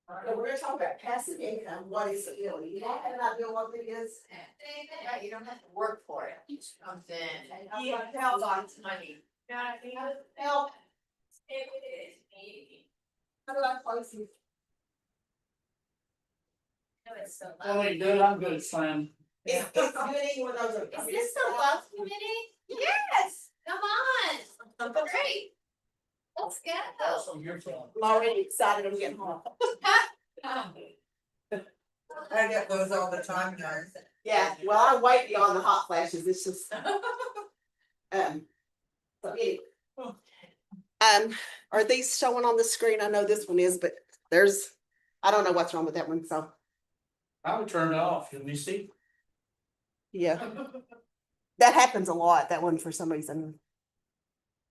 G: So we're going to talk about passive income. What is it? You have an idea what it is?
B: You don't have to work for it. It just comes in.
G: You help on
B: money.
G: help. How do I close you?
H: Oh, you good, I'm good, Slam.
G: It's good one of those.
B: Is this the wealth committee? Yes, come on. Great. Let's go.
H: Awesome, you're fun.
G: I'm already excited. I'm getting home.
E: I get those all the time, guys.
G: Yeah, well, I wait beyond the hot flashes. It's just, so anyway.
I: Are these showing on the screen? I know this one is, but I don't know what's wrong with that one, so,
H: I would turn it off, let me see.
I: yeah. That happens a lot, that one for some reason.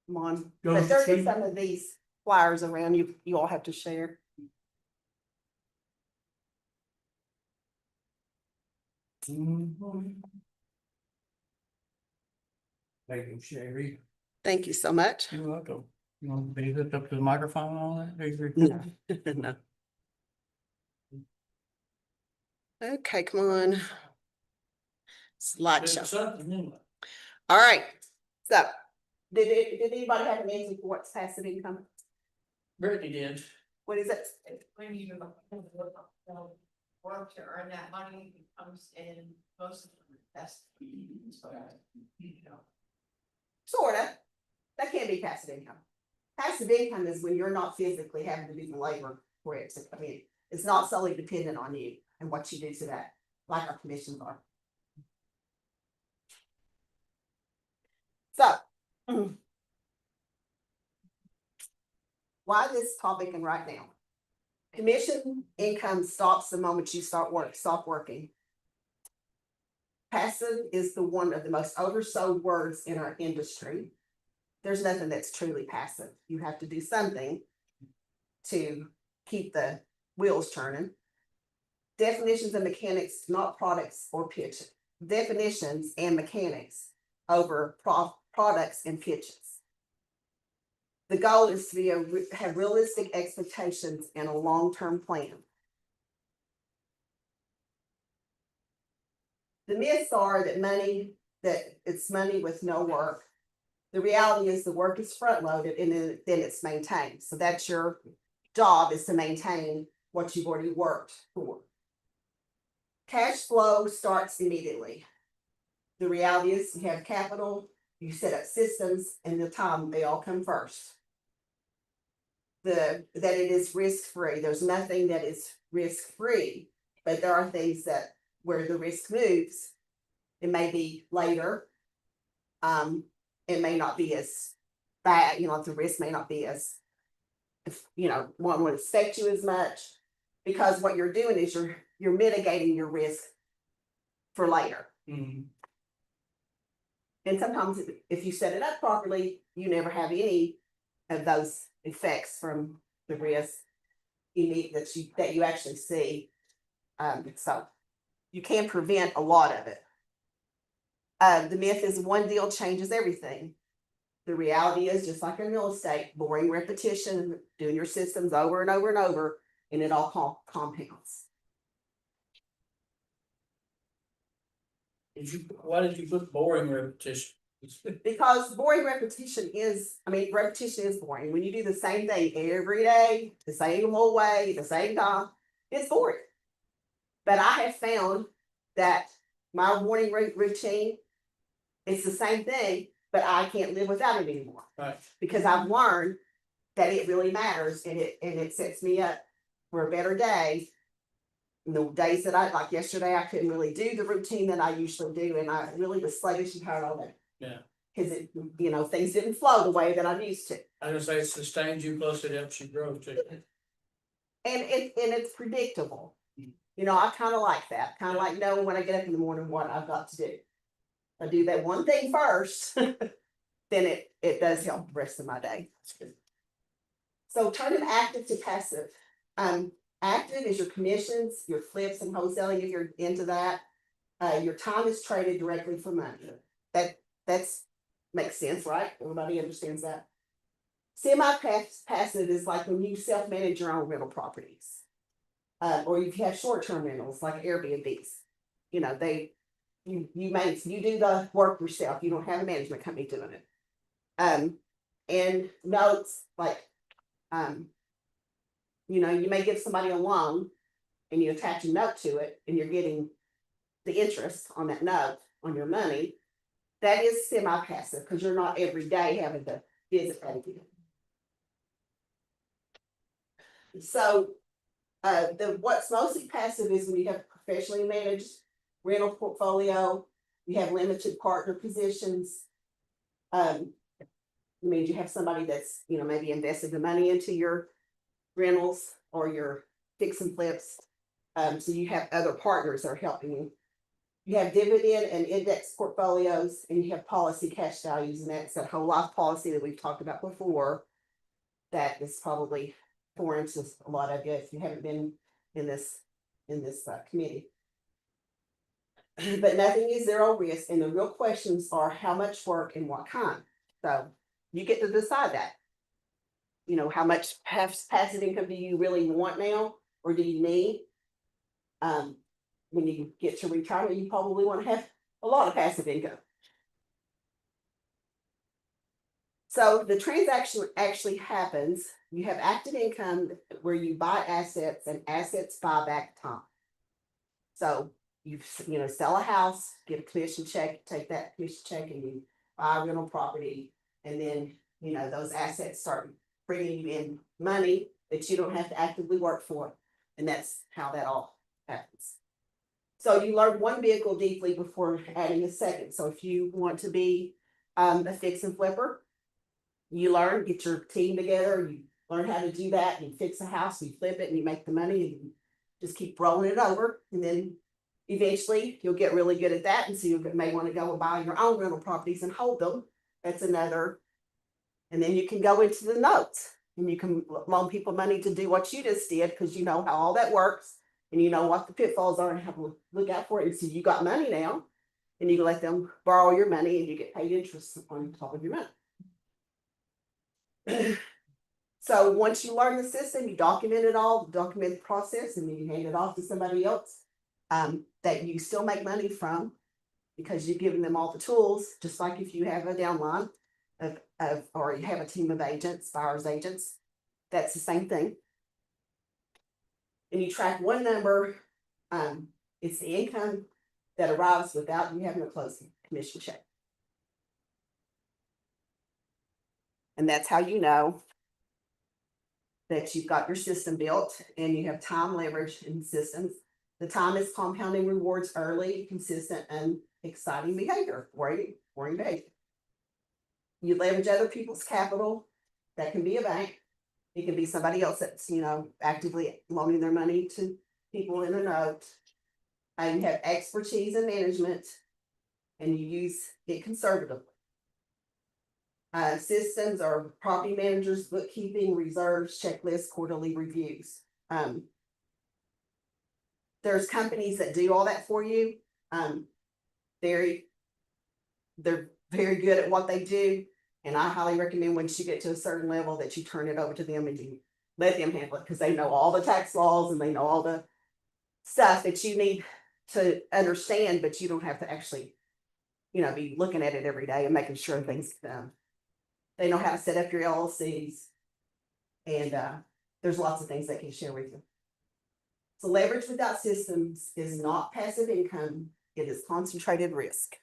I: Come on,
H: Go
I: but there
H: see.
I: is some of these flyers around you all have to share.
H: Thank you, Sherry.
I: Thank you so much.
H: You're welcome. You want to be hooked up to the microphone and all that?
I: No, no. Okay, come on.
H: Good
I: Slideshow.
H: something, anyway.
I: All right, so, did anybody have an answer for what's passive income?
H: Brittany did.
I: What is it?
B: When you work to earn that money, it comes in most of the best.
I: Sorta. That can't be passive income. Passive income is when you're not physically having to do the labor for it to come in. It's not solely dependent on you and what you do to that, like our commissions are. So. Why this topic and right now? Commission income stops the moment you stop working. Passive is one of the most oversold words in our industry. There's nothing that's truly passive. You have to do something to keep the wheels turning. Definitions and mechanics, not products or pitch. Definitions and mechanics over products and pitches. The goal is to have realistic expectations and a long-term plan. The myths are that it's money with no work. The reality is the work is front-loaded and then it's maintained. So that's your job, is to maintain what you've already worked for. Cash flow starts immediately. The reality is you have capital, you set up systems, and the time they all come first. That it is risk-free. There's nothing that is risk-free, but there are things that where the risk moves, it may be later. It may not be as bad, the risk may not be as, one would expect you as much, because what you're doing is you're mitigating your risk for later.
H: Mm-hmm.
I: And sometimes if you set it up properly, you never have any of those effects from the risk that you actually see. So you can prevent a lot of it. The myth is one deal changes everything. The reality is, just like in real estate, boring repetition, doing your systems over and over and over, and it all compounds.
H: Why did you put boring repetition?
I: Because boring repetition is boring. When you do the same thing every day, the same old way, the same time, it's boring. But I have found that my morning routine, it's the same thing, but I can't live without it anymore.
H: Right.
I: Because I've learned that it really matters, and it sets me up for a better day. And the days that like yesterday, I couldn't really do the routine that I usually do, and I really was sluggish and tired all day.
H: Yeah.
I: Because things didn't flow the way that I'm used to.
H: I was gonna say it sustains you, plus it helps you grow too.
I: And it's predictable. I kind of like that. Kind of like knowing when I get up in the morning what I've got to do. I do that one thing first, then it does help the rest of my day. So turning active to passive. Active is your commissions, your flips and wholesaling if you're into that. Your time is traded directly for money. That's makes sense, right? Everybody understands that. Semi-passive is like when you self-manage your own rental properties. Or you have short-term rentals like Airbnbs. You do the work yourself. You don't have a management company doing it. And notes like, you may give somebody a loan and you attach a note to it and you're getting the interest on that note on your money. That is semi-passive because you're not every day having to visit that again. So what's mostly passive is when you have a professionally managed rental portfolio, you have limited partner positions. It means you have somebody that's, maybe invested the money into your rentals or your fix and flips. So you have other partners that are helping you. You have dividend and index portfolios, and you have policy cash values, and that's that whole life policy that we've talked about before. That is probably foreign to a lot of you if you haven't been in this committee. But nothing is zero risk, and the real questions are how much work and what kind. So you get to decide that. How much passive income do you really want now, or do you need? When you get to retirement, you probably want to have a lot of passive income. So the transaction actually happens. You have active income where you buy assets, and assets buy back time. So you sell a house, get a commission check, take that commission check, and you buy rental property, and then those assets start bringing you in money that you don't have to actively work for, and that's how that all happens. So you learn one vehicle deeply before adding a second. So if you want to be a fix and flipper, you learn, get your team together, you learn how to do that, and you fix a house, you flip it, and you make the money, and you just keep rolling it over, and then eventually you'll get really good at that, and so you may want to go and buy your own rental properties and hold them. That's another. And then you can go into the notes, and you can loan people money to do what you just did, because you know how all that works, and you know what the pitfalls are, and have to look out for it. And so you got money now, and you can let them borrow your money, and you get paid interest on top of your money. So once you learn the system, you document it all, document the process, and then you hand it off to somebody else that you still make money from, because you've given them all the tools. Just like if you have a downline or you have a team of agents, buyer's agents, that's the same thing. And you track one number. It's the income that arrives without you having a closing commission check. And that's how you know that you've got your system built and you have time leverage in systems. The time is compounding rewards early, consistent, and exciting behavior, boring behavior. You leverage other people's capital. That can be a bank. It can be somebody else that's, actively loaning their money to people in a note. And you have expertise in management, and you use it conservatively. Systems are property managers, bookkeeping, reserves, checklists, quarterly reviews. There's companies that do all that for you. They're very good at what they do. And I highly recommend once you get to a certain level that you turn it over to them and you let them handle it, because they know all the tax laws and they know all the stuff that you need to understand, but you don't have to actually, be looking at it every day and making sure things done. They know how to set up your LLCs, and there's lots of things they can share with you. So leverage without systems is not passive income, it is concentrated risk.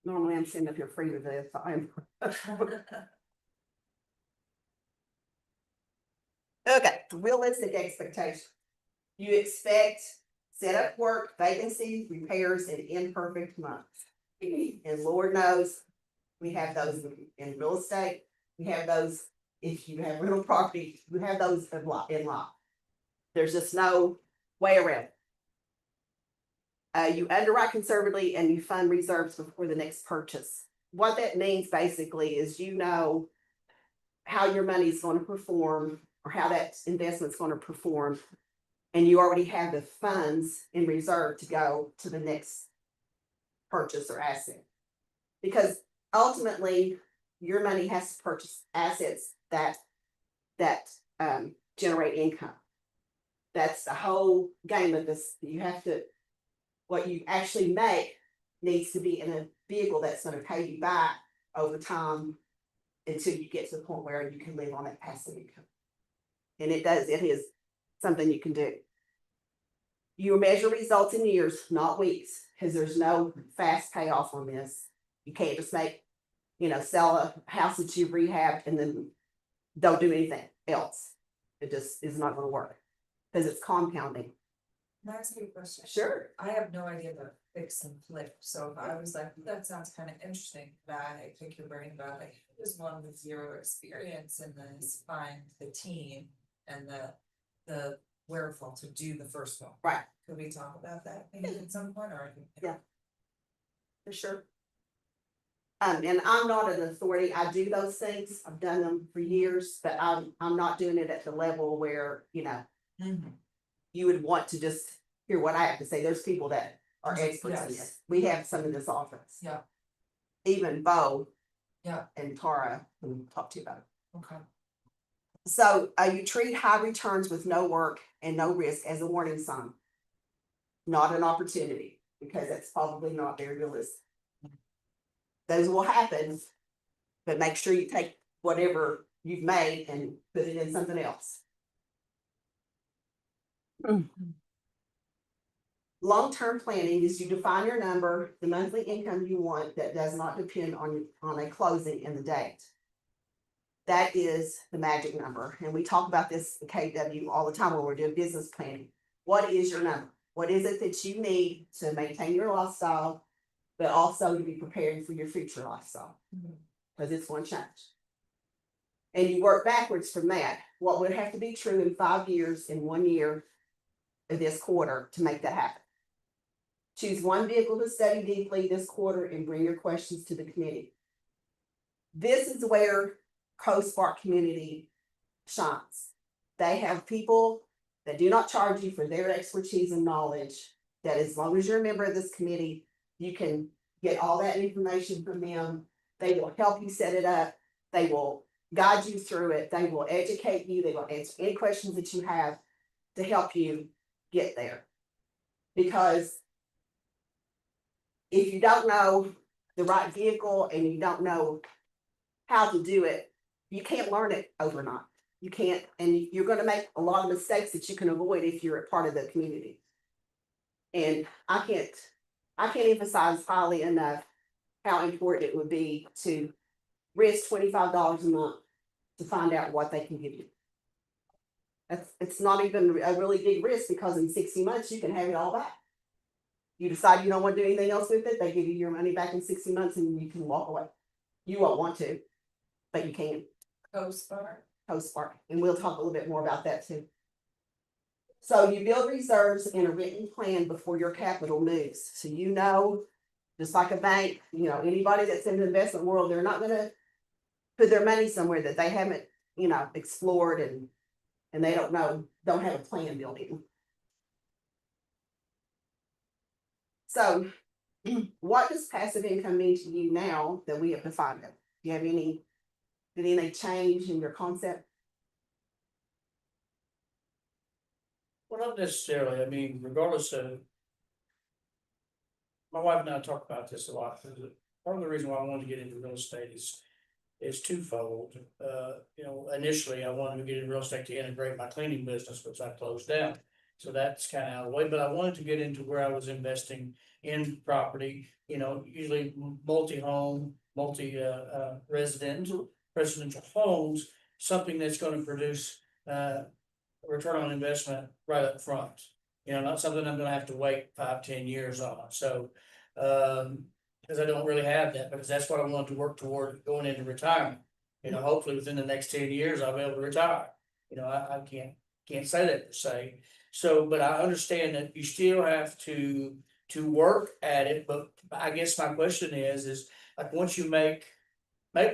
I: Normally I'm sitting up here free with this. Okay, realistic expectation. You expect setup work, vacancies, repairs, and imperfect months. And Lord knows, we have those in real estate. We have those if you have rental property. We have those in law. There's just no way around it. You underwrite conservatively and you fund reserves before the next purchase. What that means basically is how your money is going to perform, or how that investment is going to perform, and you already have the funds in reserve to go to the next purchase or asset. Because ultimately, your money has to purchase assets that generate income. That's the whole game of this. What you actually make needs to be in a vehicle that's going to pay you back over time until you get to the point where you can live on that passive income. And it is something you can do. You measure results in years, not weeks, because there's no fast payoff on this. You can't just sell a house that you've rehabbed and then don't do anything else. It just is not going to work because it's compounding.
E: Can I ask you a question?
I: Sure.
E: I have no idea the fix and flip, so I was like, that sounds kind of interesting, that I pick your brain about like, who is one with zero experience in this, find the team and the wherewithal to do the first one.
I: Right.
E: Could we talk about that maybe at some point, or?
I: Yeah. For sure. And I'm not an authority, I do those things, I've done them for years, but I'm not doing it at the level where, you know,
E: Mhm.
I: you would want to just hear what I have to say, there's people that are experts in
E: Yes.
I: this, we have some in this office.
E: Yeah.
I: Even Bo.
E: Yeah.
I: And Tara, who we talked to you about it.
E: Okay.
I: So, you treat high returns with no work and no risk as a warning sign. Not an opportunity, because that's probably not very realistic. Those will happen, but make sure you take whatever you've made and put it in something else. Long-term planning is you define your number, the monthly income you want that does not depend on a closing in the date. That is the magic number, and we talk about this in KW all the time when we're doing business planning. What is your number? What is it that you need to maintain your lifestyle, but also to be preparing for your future lifestyle? Because it's one change. And you work backwards from that. What would have to be true in 5 years, in 1 year of this quarter to make that happen? Choose one vehicle to study deeply this quarter and bring your questions to the committee. This is where CoSpark community shines. They have people that do not charge you for their expertise and knowledge, that as long as you're a member of this committee, you can get all that information from them. They will help you set it up. They will guide you through it. They will educate you. They will answer any questions that you have to help you get there. Because if you don't know the right vehicle and you don't know how to do it, you can't learn it overnight. You can't, and you're gonna make a lot of mistakes that you can avoid if you're a part of the community. And I can't emphasize highly enough how important it would be to risk $25 a month to find out what they can give you. It's not even a really big risk, because in 60 months you can have it all back. You decide you don't want to do anything else with it, they give you your money back in 60 months and you can walk away. You won't want to, but you can. CoSpark, and we'll talk a little bit more about that too. So you build reserves in a written plan before your capital moves. So you know, just like a bank, you know, anybody that's in the investment world, they're not gonna put their money somewhere that they haven't, you know, explored and they don't have a plan building. So what does passive income mean to you now that we have defined it? Do you have did anything change in your concept?
H: Well, not necessarily, I mean, regardless of. My wife and I talk about this a lot, part of the reason why I wanted to get into real estate is twofold. You know, initially I wanted to get into real estate to integrate my cleaning business, which I closed down. So that's kind of out of the way, but I wanted to get into where I was investing in property, you know, usually multi-home, residential homes, something that's gonna produce, return on investment right up front. You know, not something I'm gonna have to wait 5-10 years on, so, because I don't really have that, because that's what I want to work toward going into retirement. You know, hopefully within the next 10 years, I'll be able to retire. You know, I can't say that per se. So, but I understand that you still have to work at it, but I guess my question is like, once you make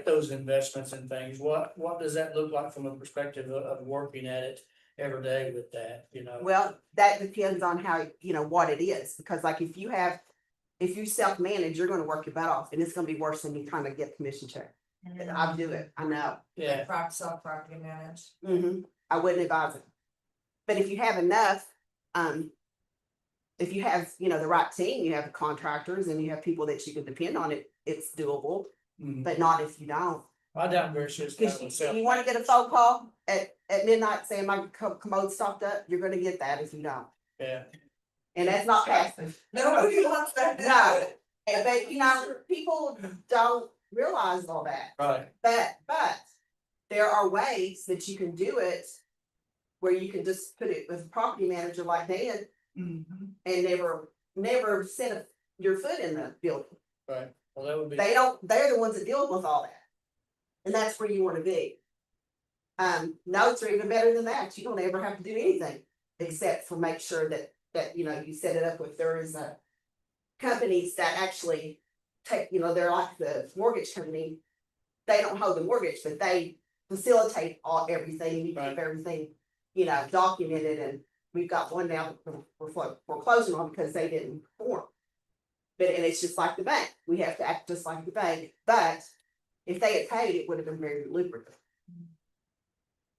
H: those investments and things, what does that look like from a perspective of working at it every day with that, you know?
I: Well, that depends on how, you know, what it is, because like if you self-manage, you're gonna work your butt off and it's gonna be worse than you trying to get commission check. I do it, I know.
H: Yeah,
E: Self-property managed.
I: I wouldn't advise it. But if you have enough, if you have, you know, the right team, you have contractors and you have people that you can depend on, it's doable, but not if you don't.
H: I doubt very seriously.
I: Because you wanna get a phone call at midnight saying my commode stocked up, you're gonna get that if you don't.
H: Yeah,
I: And that's not passive.
E: Nobody wants that.
I: No, but you know, people don't realize all that.
H: right,
I: But there are ways that you can do it where you can just put it with a property manager like Dan and never send your foot in the building.
H: Right, well, that would be,
I: They're the ones that deal with all that. And that's where you wanna be. Notes are even better than that. You don't ever have to do anything except for make sure that, you know, you set it up with, there is companies that actually take, you know, they're like the mortgage company. They don't hold the mortgage, but they facilitate everything, we keep
H: Right.
I: everything, you know, documented, and we've got one now that we're foreclosing on because they didn't perform. But, and it's just like the bank, we have to act just like the bank, but if they had paid, it would have been very lucrative.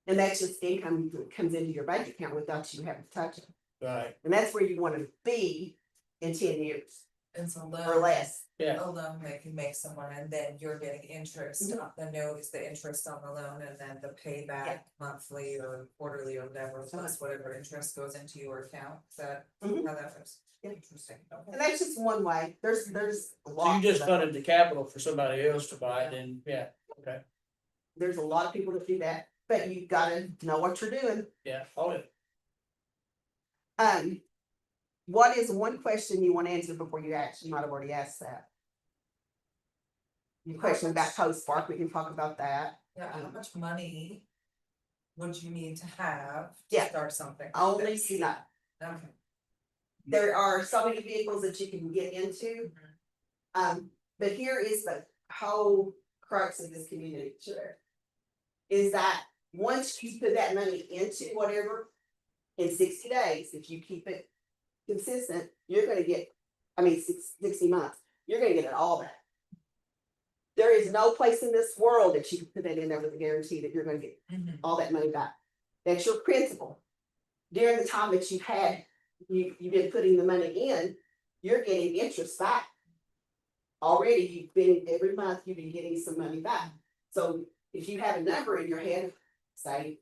I: And that's just income that comes into your bank account without you having to touch it,
H: right,
I: and that's where you wanna be in 10 years
E: It's a
I: or
E: loan,
I: less.
H: yeah,
E: a loan that can make someone, and then you're getting interest, the note is the interest on the loan, and then the payback monthly or quarterly or whatever, plus whatever interest goes into your account, is that
I: Mhm.
E: how that works?
I: Yeah.
E: Interesting, okay.
I: And that's just one way, there's a
H: so
I: lot.
H: you just
I: of-
H: funded the capital for somebody else to buy it, and, yeah, okay,
I: There's a lot of people that do that, but you gotta know what you're doing.
H: yeah, oh, yeah.
I: What is one question you wanna answer before you actually, you might have already asked that? Your question about Coast Park, we can talk about that.
E: Yeah, how much money would you need to have
I: Yeah.
E: to start something? like
I: Only
E: this?
I: you know,
E: Okay.
I: there are so many vehicles that you can get into. But here is the whole crux of this community share. Is that once you put that money into whatever, in 60 days, if you keep it consistent, you're gonna get, 60 months, you're gonna get it all back. There is no place in this world that you can put that in there with a guarantee that you're gonna get all that money back. That's your principal. During the time that you've been putting the money in, you're getting interest back. Already, every month, you've been getting some money back. So if you have a number in your head, say,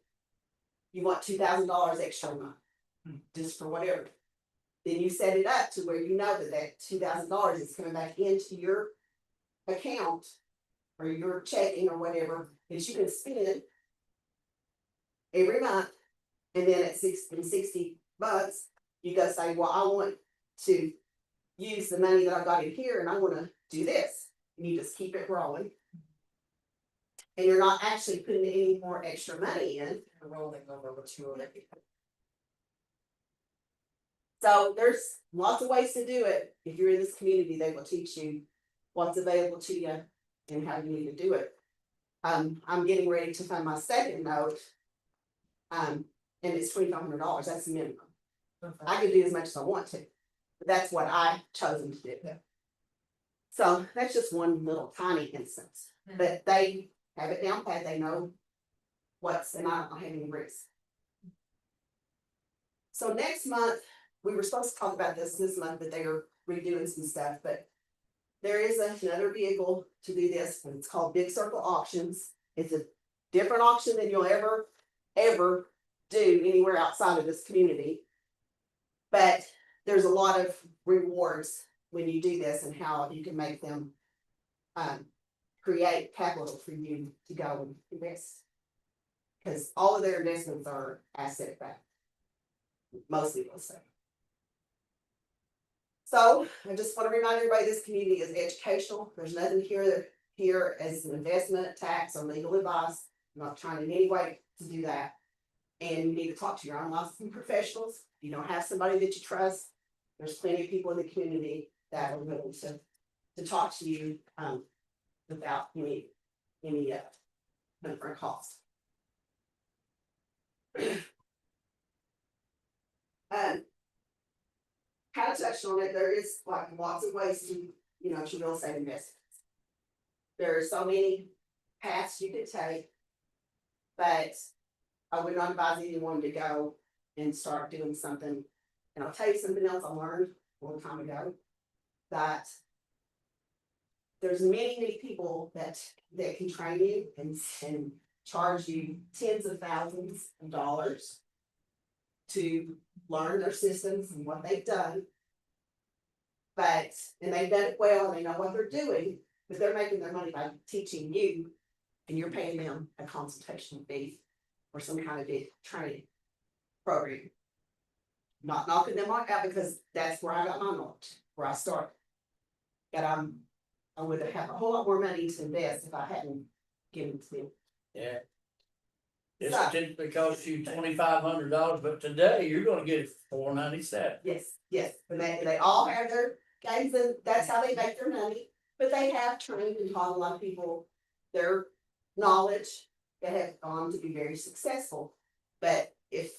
I: you want $2,000 extra a month, just for whatever. Then you set it up to where you know that $2,000 is coming back into your account or your checking or whatever, that you can spend every month. And then at 60 months, you go say, well, I want to use the money that I got in here and I wanna do this. And you just keep it rolling. And you're not actually putting any more extra money in.
E: Rolling over what you already.
I: So there's lots of ways to do it. If you're in this community, they will teach you what's available to you and how you need to do it. I'm getting ready to find my second note. And it's $2,500, that's the minimum. I can do as much as I want to, but that's what I chosen to do. So that's just one little tiny instance, but they have it down pat, they know what's, and I don't have any risk. So next month, we were supposed to talk about this month, but they are redoing some stuff, but there is another vehicle to do this, and it's called Big Circle Auctions. It's a different auction than you'll ever do anywhere outside of this community. But there's a lot of rewards when you do this and how you can make them create capital for you to go and invest. Because all of their investments are asset backed. Most people say. So I just want to remind everybody this community is educational. There's nothing here as an investment, tax, or legal advice. I'm not trying in any way to do that. And you need to talk to your own licensing professionals. If you don't have somebody that you trust, there's plenty of people in the community that are willing to talk to you without any different costs. Kind of touched on it, there is like lots of ways to real estate investments. There are so many paths you could take, but I would not advise anyone to go and start doing something. And I'll tell you something else I learned a long time ago, that there's many people that can train you and charge you tens of thousands of dollars to learn their systems and what they've done. And they've done it well, and they know what they're doing, but they're making their money by teaching you, and you're paying them a consultation fee or some kind of training program. Not knocking them out because that's where I got my knowledge, where I started. But I would have a whole lot more money to invest if I hadn't given to them.
H: Yeah. This
I: So-
H: would typically cost you $2,500, but today you're gonna get it for $497.
I: Yes, and they all have their games, and that's how they make their money, but they have trained and taught a lot of people their knowledge that have gone to be very successful. But if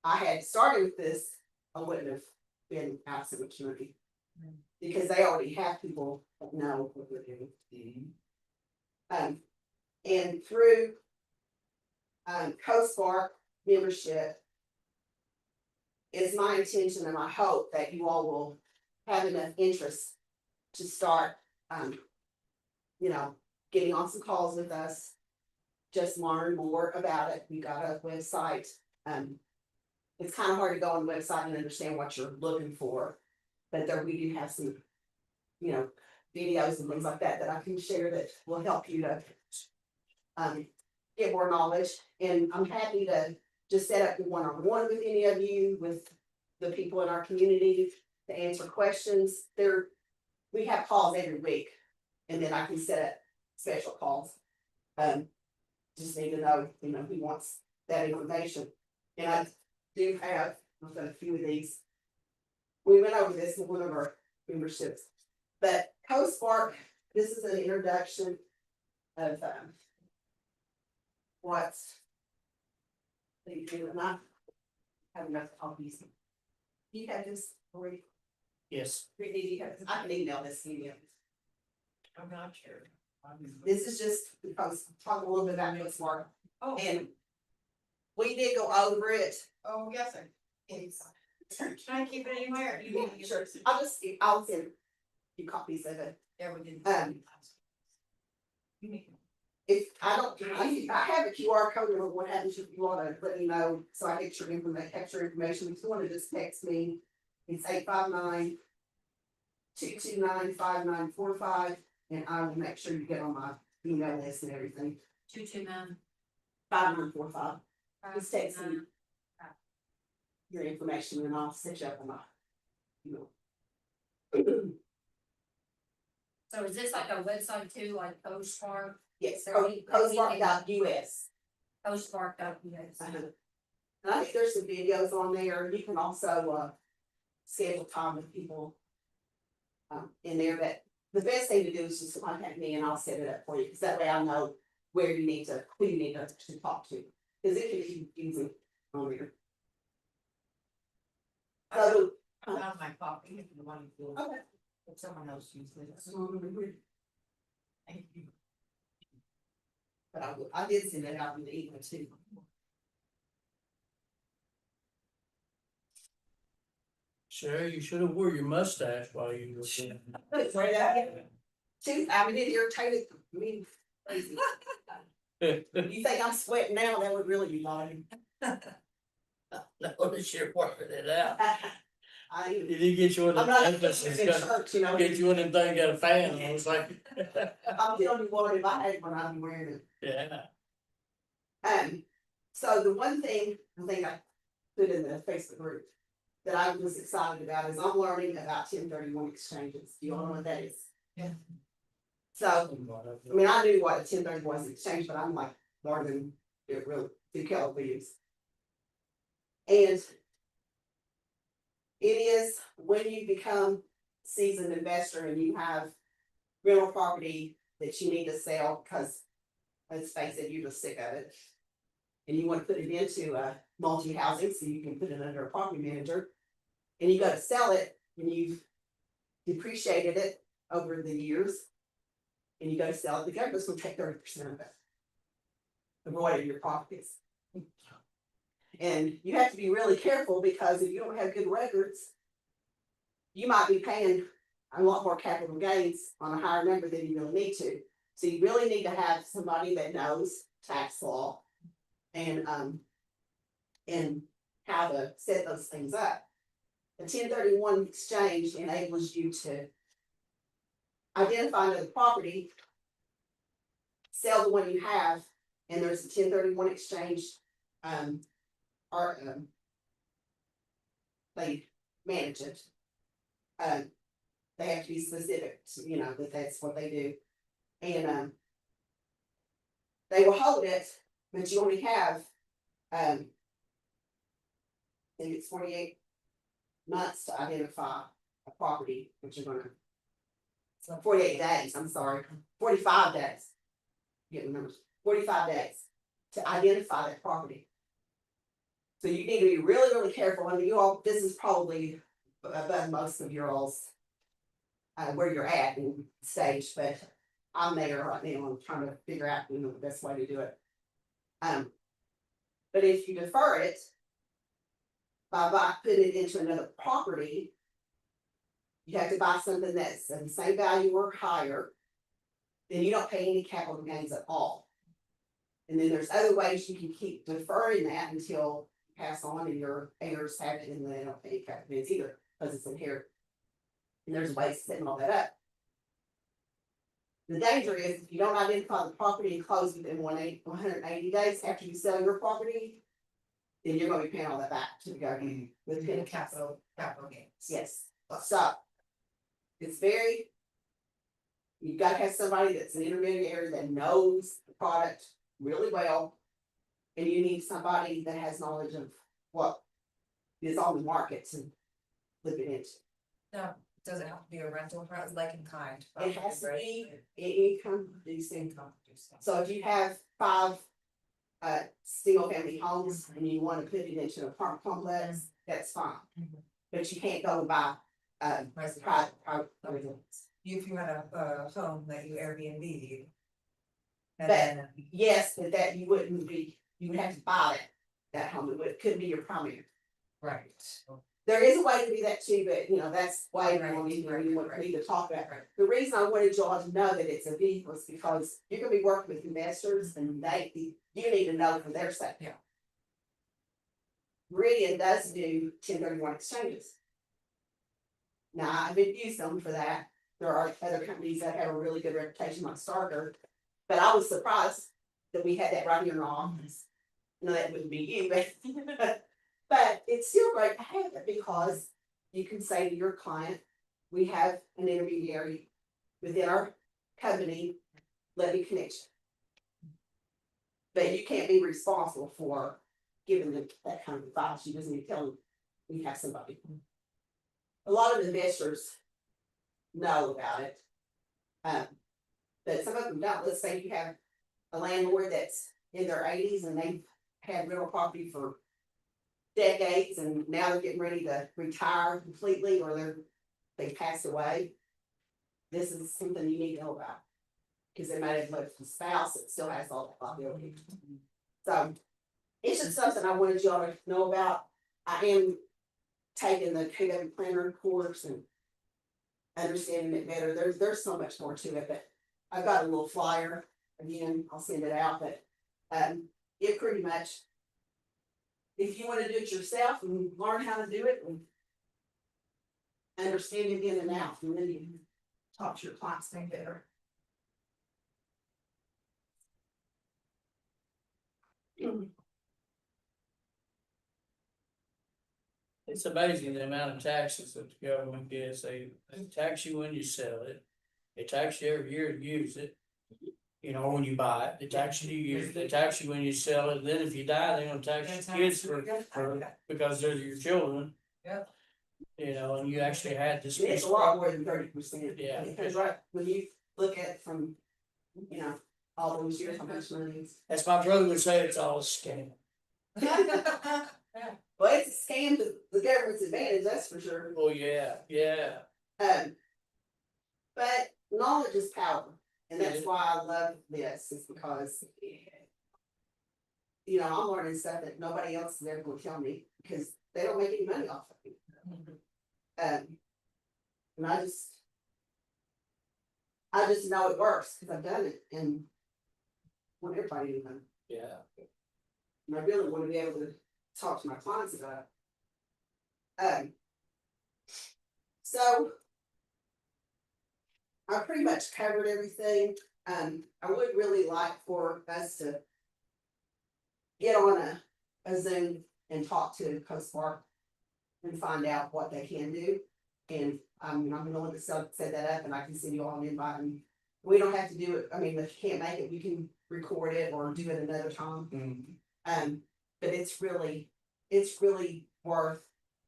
I: I had started with this, I wouldn't have been out so much money. Because they already have people that know what they're doing. And through CoSpark membership, it's my intention and my hope that you all will have enough interest to start, getting on some calls with us. Just learn more about it. We got a website. It's kind of hard to go on the website and understand what you're looking for, but there we do have some, videos and things like that I can share that will help you to get more knowledge. And I'm happy to just set up the one-on-one with any of you, with the people in our community to answer questions. We have calls every week, and then I can set up special calls. Just need to know, who wants that information. And I do have, I've done a few of these. We went over this in one of our memberships, but CoSpark, this is an introduction of what's they do, and I have enough copies. You have this, Lori?
H: Yes.
I: Brittany, I can email this to you.
B: I'm not sure.
I: This is just because talk a little bit about CoSpark,
B: Oh,
I: and we did go over it.
B: oh, yes, sir. Can I keep it anywhere? You need to get
I: Sure.
B: yours.
I: I'll send you copies of it.
B: Yeah, we did. You need-
I: If I don't, I have a QR code or what happens if you wanna let me know, so I get your extra information, if you wanna just text me, it's 859-229-5945, and I will make sure you get on my email list and everything,
D: 229.
I: 5945, just text me your information and I'll set you up on my,
D: So is this like a website too, like CoSpark?
I: yes,
D: So we-
I: CoSpark.us.
D: CoSpark.us.
I: And I think there's some videos on there, you can also, schedule time with people. In there, but the best thing to do is just contact me and I'll set it up for you, because that way I know who you need to talk to, because it can be confusing on there. So,
B: I found my copy if you want to.
I: okay.
B: If someone else uses it. Thank you.
I: But I did send it out in the email too.
H: Sherry, you should have wore your mustache while you were doing
I: Right out. It irritated me. Crazy.
H: it.
I: You think I'm sweating now, that would really be lying.
H: Notice you're working it out.
I: I,
H: You didn't get you one
I: I'm
H: of
I: not
H: them,
I: in church,
H: get you one of them things got a fan, I was like.
I: I'm the only one, if I had one, I'd be wearing it.
H: Yeah.
I: So the one thing, I think I put in the Facebook group that I was excited about is I'm learning about 1031 exchanges. Do you all know what that is?
B: Yeah.
I: So, I mean, I knew what a 1031 was exchange, but I'm like learning it really through Keller Williams. And it is when you become seasoned investor and you have rental property that you need to sell, because let's face it, you're just sick of it. And you want to put it into a multi-housing so you can put it under a property manager. And you gotta sell it and you've depreciated it over the years. And you gotta sell it, the government's gonna take 30% of it. Of what your profit is. And you have to be really careful, because if you don't have good records, you might be paying a lot more capital gains on a higher number than you really need to. So you really need to have somebody that knows tax law and how to set those things up. The 1031 exchange enables you to identify another property, sell the one you have, and there's a 1031 exchange, they manage it. they have to be specific, you know, that that's what they do. And, they will hold it, but you only have, I think it's 48 months to identify a property, which you're gonna. So 48 days, I'm sorry, 45 days. Get the numbers, 45 days to identify that property. So you need to be really, really careful. I mean, you all, this is probably above most of your all's where you're at in stage, but I'm there right now. I'm trying to figure out, you know, the best way to do it. But if you defer it by putting it into another property, you have to buy something that's the same value or higher, then you don't pay any capital gains at all. And then there's other ways you can keep deferring that until you pass on and your heirs have it, and they don't pay capital gains either, because it's inherited. And there's ways to setting all that up. The danger is if you don't identify the property and close within 180 days after you sell your property, then you're gonna be paying all that back to the government with penalties.
E: Capital gains.
I: Yes, so it's very, you've gotta have somebody that's an intermediary that knows the product really well. And you need somebody that has knowledge of what is on the market to look it into.
E: No, does it have to be a rental, like in kind?
I: It has to
E: Right?
I: be income producing.
E: Income producing.
I: So if you have 5 single family homes and you wanna put it into an apartment complex, that's fine.
E: Mhm.
I: But you can't go buy private residence.
E: If you had a home that you Airbnb.
I: But
E: And then,
I: yes, but that you wouldn't be, you would have to buy that home, it couldn't be your primary.
E: right,
I: There is a way to do that too, but you know, that's why
E: Right,
I: we need
E: right.
I: to talk about.
E: Right.
I: The reason I wanted y'all to know that it's a vehicle is because you're gonna be working with investors and you need to know for their sake.
E: Yeah.
I: Meridian does do 1031 exchanges. Now, I've used them for that. There are other companies that have a really good reputation like Starker, but I was surprised that we had that right here in our office. No, that wouldn't be you, but it's still great to have it because you can say to your client, we have an intermediary within our company, let me connect you. But you can't be responsible for giving them that kind of advice. You just need to tell them we have somebody. A lot of investors know about it. But some of them don't. Let's say you have a landlord that's in their 80s and they've had rental property for decades and now they're getting ready to retire completely or they passed away. This is something you need to know about. Because they might have left a spouse that still has all that liability. So it's just something I wanted y'all to know about. I am taking the KW planner course and understanding it better. There's so much more to it, but I've got a little flyer. Again, I'll send it out, but it pretty much, if you want to do it yourself and learn how to do it and understand it in and out, and then you can talk to your clients better.
H: It's amazing the amount of taxes that the government gets. They tax you when you sell it. They tax you every year to use it. You know, when you buy it, they tax you to use it. They tax you when you sell it. Then if you die, they're gonna tax your kids because they're your children.
E: Yep.
H: You know, and you actually had this.
I: It's a lot more than 30%.
H: Yeah.
I: Because right, when you look at it from, you know, all those years, how much money is.
H: As my brother would say, it's all a scam.
I: Well, it's a scam to the government's advantage, that's for sure.
H: Oh, yeah, yeah.
I: But knowledge is power, and that's
H: Yeah.
I: why I love this, is because you know, I'm learning stuff that nobody else is ever gonna tell me, because they don't make any money off of it. And I just know it works, because I've done it, and want everybody to know.
H: Yeah.
I: And I really want to be able to talk to my clients about it. So I pretty much covered everything. I would really like for us to get on a Zoom and talk to Coast Park and find out what they can do. And I'm willing to set that up and I can send you all an invite and we don't have to do it, I mean, if you can't make it, we can record it or do it another time. But it's really worth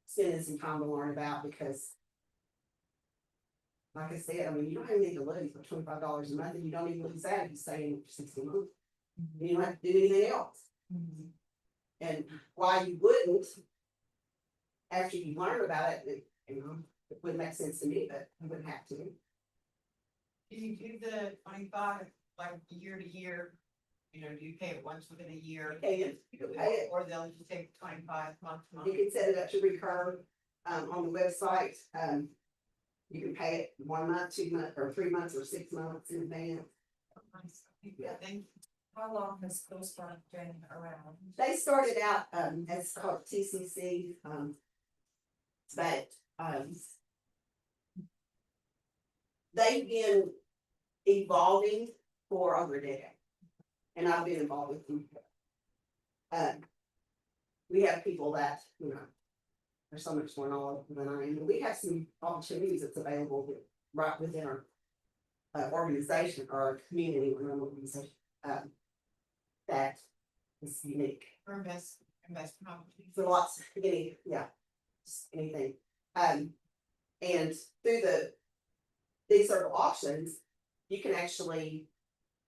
I: spending some time to learn about because like I said, I mean, you don't even need to lose for $25 a month and you don't even lose that if you stay in it for 60 months. You don't have to do anything else. And why you wouldn't, after you learn about it, it wouldn't make sense to me, but you wouldn't have to.
G: Do you do the 25 like year to year? You know, do you pay it once within a year?
I: You can pay it.
G: Or they'll just take 25 month to month?
I: You can set it up to recur, on the website, you can pay it 1 month, 2 months, or 3 months, or 6 months in advance.
G: Yeah, thank you.
E: How long has Coast Guard been around?
I: They started out, as called TCC, but, they've been evolving for over a decade. And I've been involved with them. We have people that, you know, there's so much going on than I am. We have some opportunities that's available right within our organization or our community or our organization. That is unique.
G: For investment opportunities.
I: For lots, just anything. And through these sort of auctions, you can actually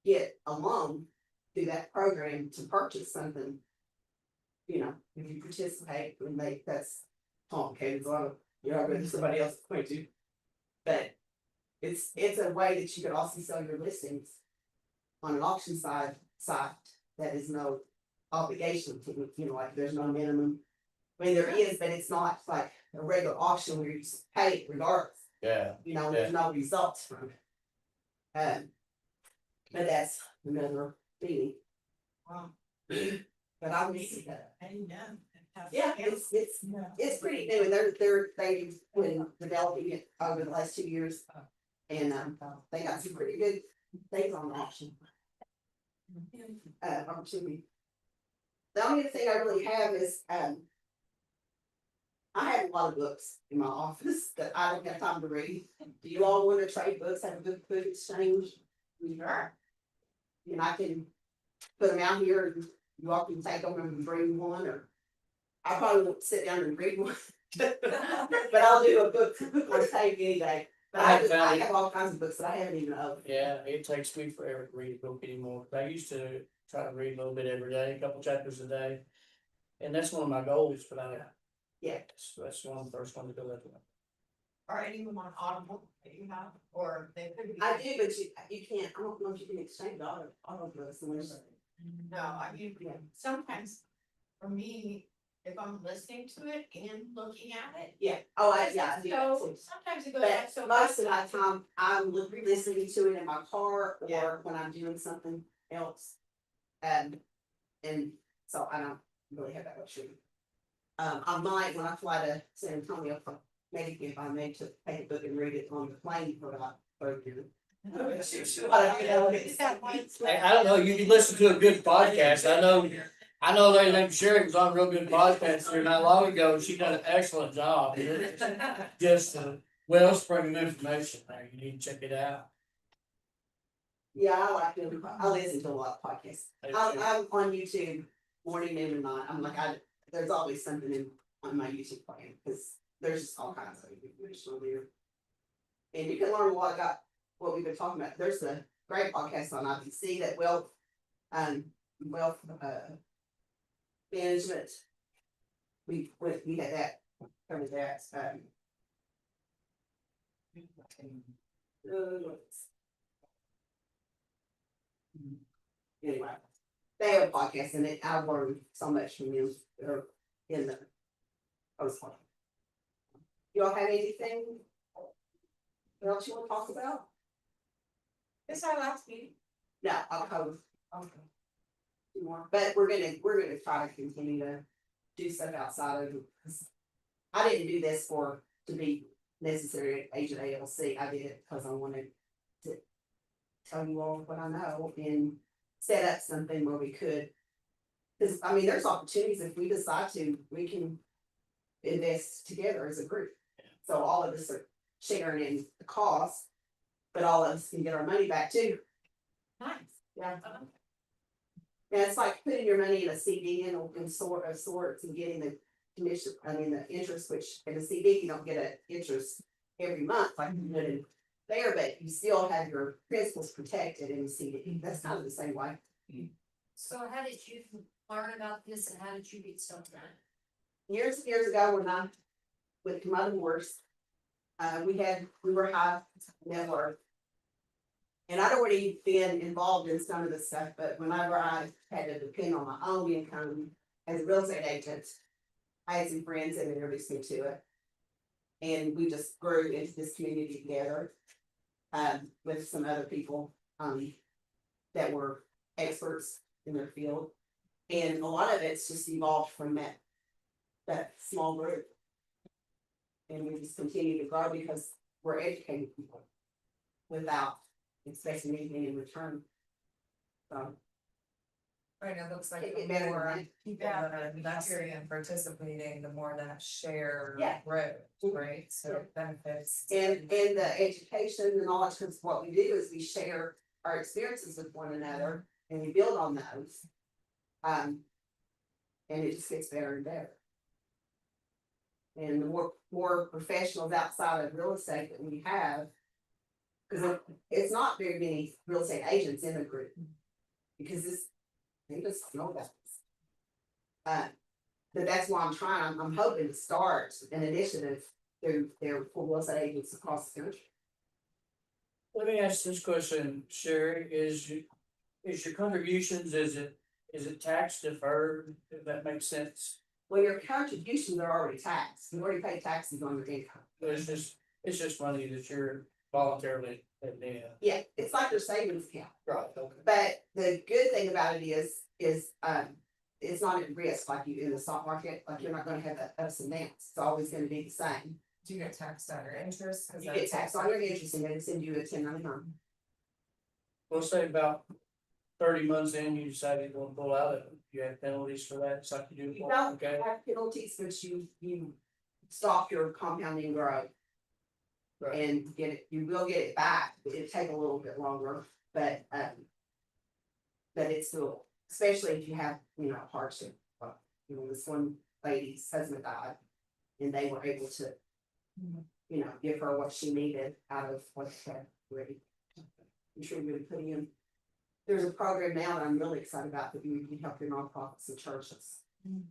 I: get a loan through that program to purchase something. You know, if you participate and that's complicated, so I'd rather somebody else explain to you. But it's a way that you could also sell your listings on an auction site that is no obligation to, you know, like there's no minimum. I mean, there is, but it's not like a regular auction where you just pay it regardless.
H: Yeah.
I: You know, there's no results from it. But that's another thing.
G: Wow.
I: But I would see that.
G: I didn't know.
I: Yeah, it's pretty new, and they've been developing it over the last 2 years. And they got some pretty good things on the auction. Opportunity. The only thing I really have is I have a lot of books in my office that I don't have time to read. Do you all want to trade books, have a book exchange?
G: Sure.
I: And I can put them out here and you all can take them and bring one, or I probably won't sit down and read one. But I'll do a book on tape any day. But I have all kinds of books that I haven't even opened.
H: Yeah, it takes me forever to read a book anymore. I used to try to read a little bit every day, a couple chapters a day. And that's one of my goals, but that's one of the first one to do that.
G: Are anyone on Audible that you have, or they could be?
I: I do, but you can't, I don't know if you can exchange auto books unless.
G: No, I mean, sometimes for me, if I'm listening to it and looking at it.
I: Yeah, I do that
G: So
I: too.
G: sometimes it goes back
I: But
G: so
I: most of the
G: fast.
I: time, I'm listening to it in my car or when I'm doing something else. And so I don't really have that much reading. I might, when I fly to San Antonio, maybe if I may to take a book and read it on the plane for about 30 minutes.
H: Hey, I don't know, you can listen to a good podcast. I know Lady Named Sherry was on a real good podcast here not long ago, and she done an excellent job. Just a wellspring of information there, you need to check it out.
I: Yeah, I like them. I listen to a lot of podcasts. I'm on YouTube morning, noon, and night. I'm like, there's always something on my YouTube plan because there's just all kinds of information on there. And you can learn a lot about what we've been talking about. There's a great podcast on IBC that wealth management. We had that covered that. Anyway, they have a podcast in it. I've learned so much from them. They're in the post. Y'all have anything else you want to talk about?
G: This is our last meeting.
I: No, I'll cover. Okay. More, but we're gonna try to continue to do stuff outside of it. I didn't do this to be necessary agent ALC. I did it because I wanted to tell you all what I know and set up something where we could. Because I mean, there's opportunities if we decide to, we can invest together as a group. So all of us sharing in the cost. But all of us can get our money back too.
B: Nice.
I: Yeah. Yeah, it's like putting your money in a CD in sorts and getting the commission, the interest, which in a CD, you don't get an interest every month like you would in there, but you still have your principals protected in the CD. That's kind of the same way.
D: So how did you learn about this and how did you get started?
I: Years and years ago, when I, with my divorce, we were high net worth. And I'd already been involved in some of this stuff, but whenever I had to depend on my own income as a real estate agent, I had some friends that introduced me to it. And we just grew into this community together, with some other people, that were experts in their field. And a lot of it's just evolved from that small group. And we just continue to grow because we're educating people without expecting anything in return. So.
E: Right, it looks like
I: It
E: the
I: better
E: more
I: than
E: people that are investing and participating, the more that share
I: Yeah.
E: grows, right? So it benefits.
I: And the education and all that, because what we do is we share our experiences with one another and we build on those. And it just gets better and better. And the more professionals outside of real estate that we have, because it's not very many real estate agents in the group. Because they just don't know about this. But that's why I'm hoping to start an initiative through their real estate agents across the country.
H: Let me ask this question, Sherry, is your contributions, is it tax deferred, if that makes sense?
I: Well, your contributions are already taxed, you already pay taxes on your income.
H: It's just money that you're voluntarily putting in.
I: Yeah, it's like your savings account,
H: Right, okay.
I: but the good thing about it is it's not at risk like you in the stock market, like you're not gonna have the ups and downs, it's always gonna be the same.
E: Do you get taxed on your interest? 'Cause
I: You get
E: that's
I: taxed on your interest and then send you a 1099.
H: We'll say about 30 months in, you decide you're gonna pull out of it, you have penalties for that, it's like you do.
I: You don't
H: Okay,
I: have penalties, but you stop your compounding growth.
H: right,
I: And you will get it back, it'll take a little bit longer, but it's still, especially if you have, hardship. This one lady's husband died, and they were able to, give her what she needed out of what she had already contributed, put in. There's a program now that I'm really excited about that we can help your nonprofits and churches do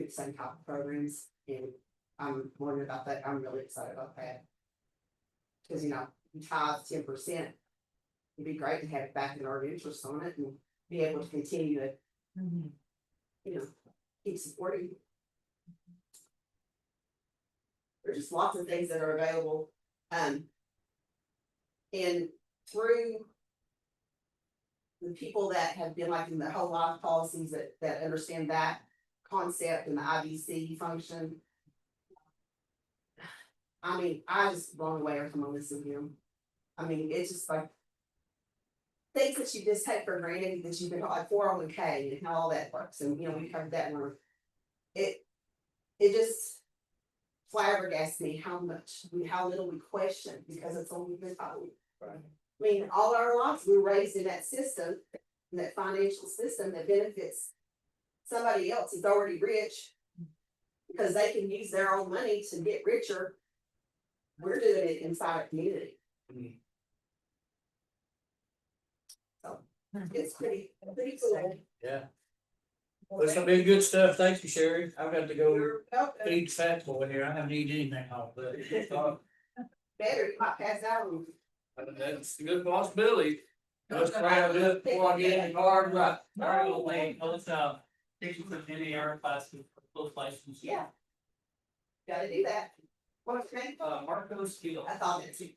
I: the same type of programs, and I'm wondering about that, I'm really excited about that. Cause you tithe 10%, it'd be great to have it back in our interest on it and be able to continue to, keep supporting. There's just lots of things that are available, and through the people that have been like in the whole life policies that understand that concept and the IBC function. I just blown away every time I listen to him. It's just like things that you just take for granted that you've been like 401k and how all that works, and we covered that in our. It just flabbergasted me how little we question because it's only been told.
H: right.
I: All our lives we were raised in that system, in that financial system that benefits somebody else who's already rich because they can use their own money to get richer. We're doing it inside a community. So it's pretty cool.
H: Yeah. Well, it's been good stuff, thank you, Sherry, I've got to go
I: You're welcome.
H: feed fat boy here, I haven't eaten anything all day.
I: Better, you might pass out on.
H: That's a good possibility. Let's try to do it before I get in the car, right?
C: Very little late, let's take you to any art classes for both licenses.
I: Yeah. Gotta do that. What's your name?
C: Marco Steele.
I: I thought that's you.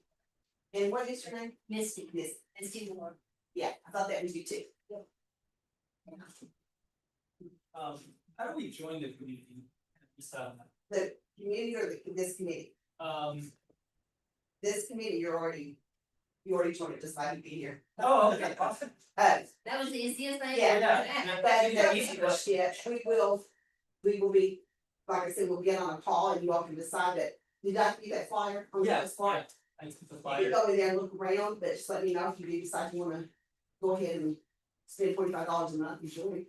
I: And what is your name?
D: Misty,
I: Miss.
D: Misty Moore.
I: Yeah, I thought that was you too.
C: How do we join the community?
I: The community or this committee? This committee, you already joined it, just like you be here.
C: Oh, okay, awesome.
D: That was the easiest thing.
I: Yeah.
C: Yeah, easy question.
I: Yeah, we will be, like I said, we'll get on a call and you all can decide that Did I give you that flyer? On this flyer?
H: Thanks for the
I: You
H: flyer.
I: go in there and look around, but just let me know if you do decide you wanna go ahead and spend $25 a month, you should.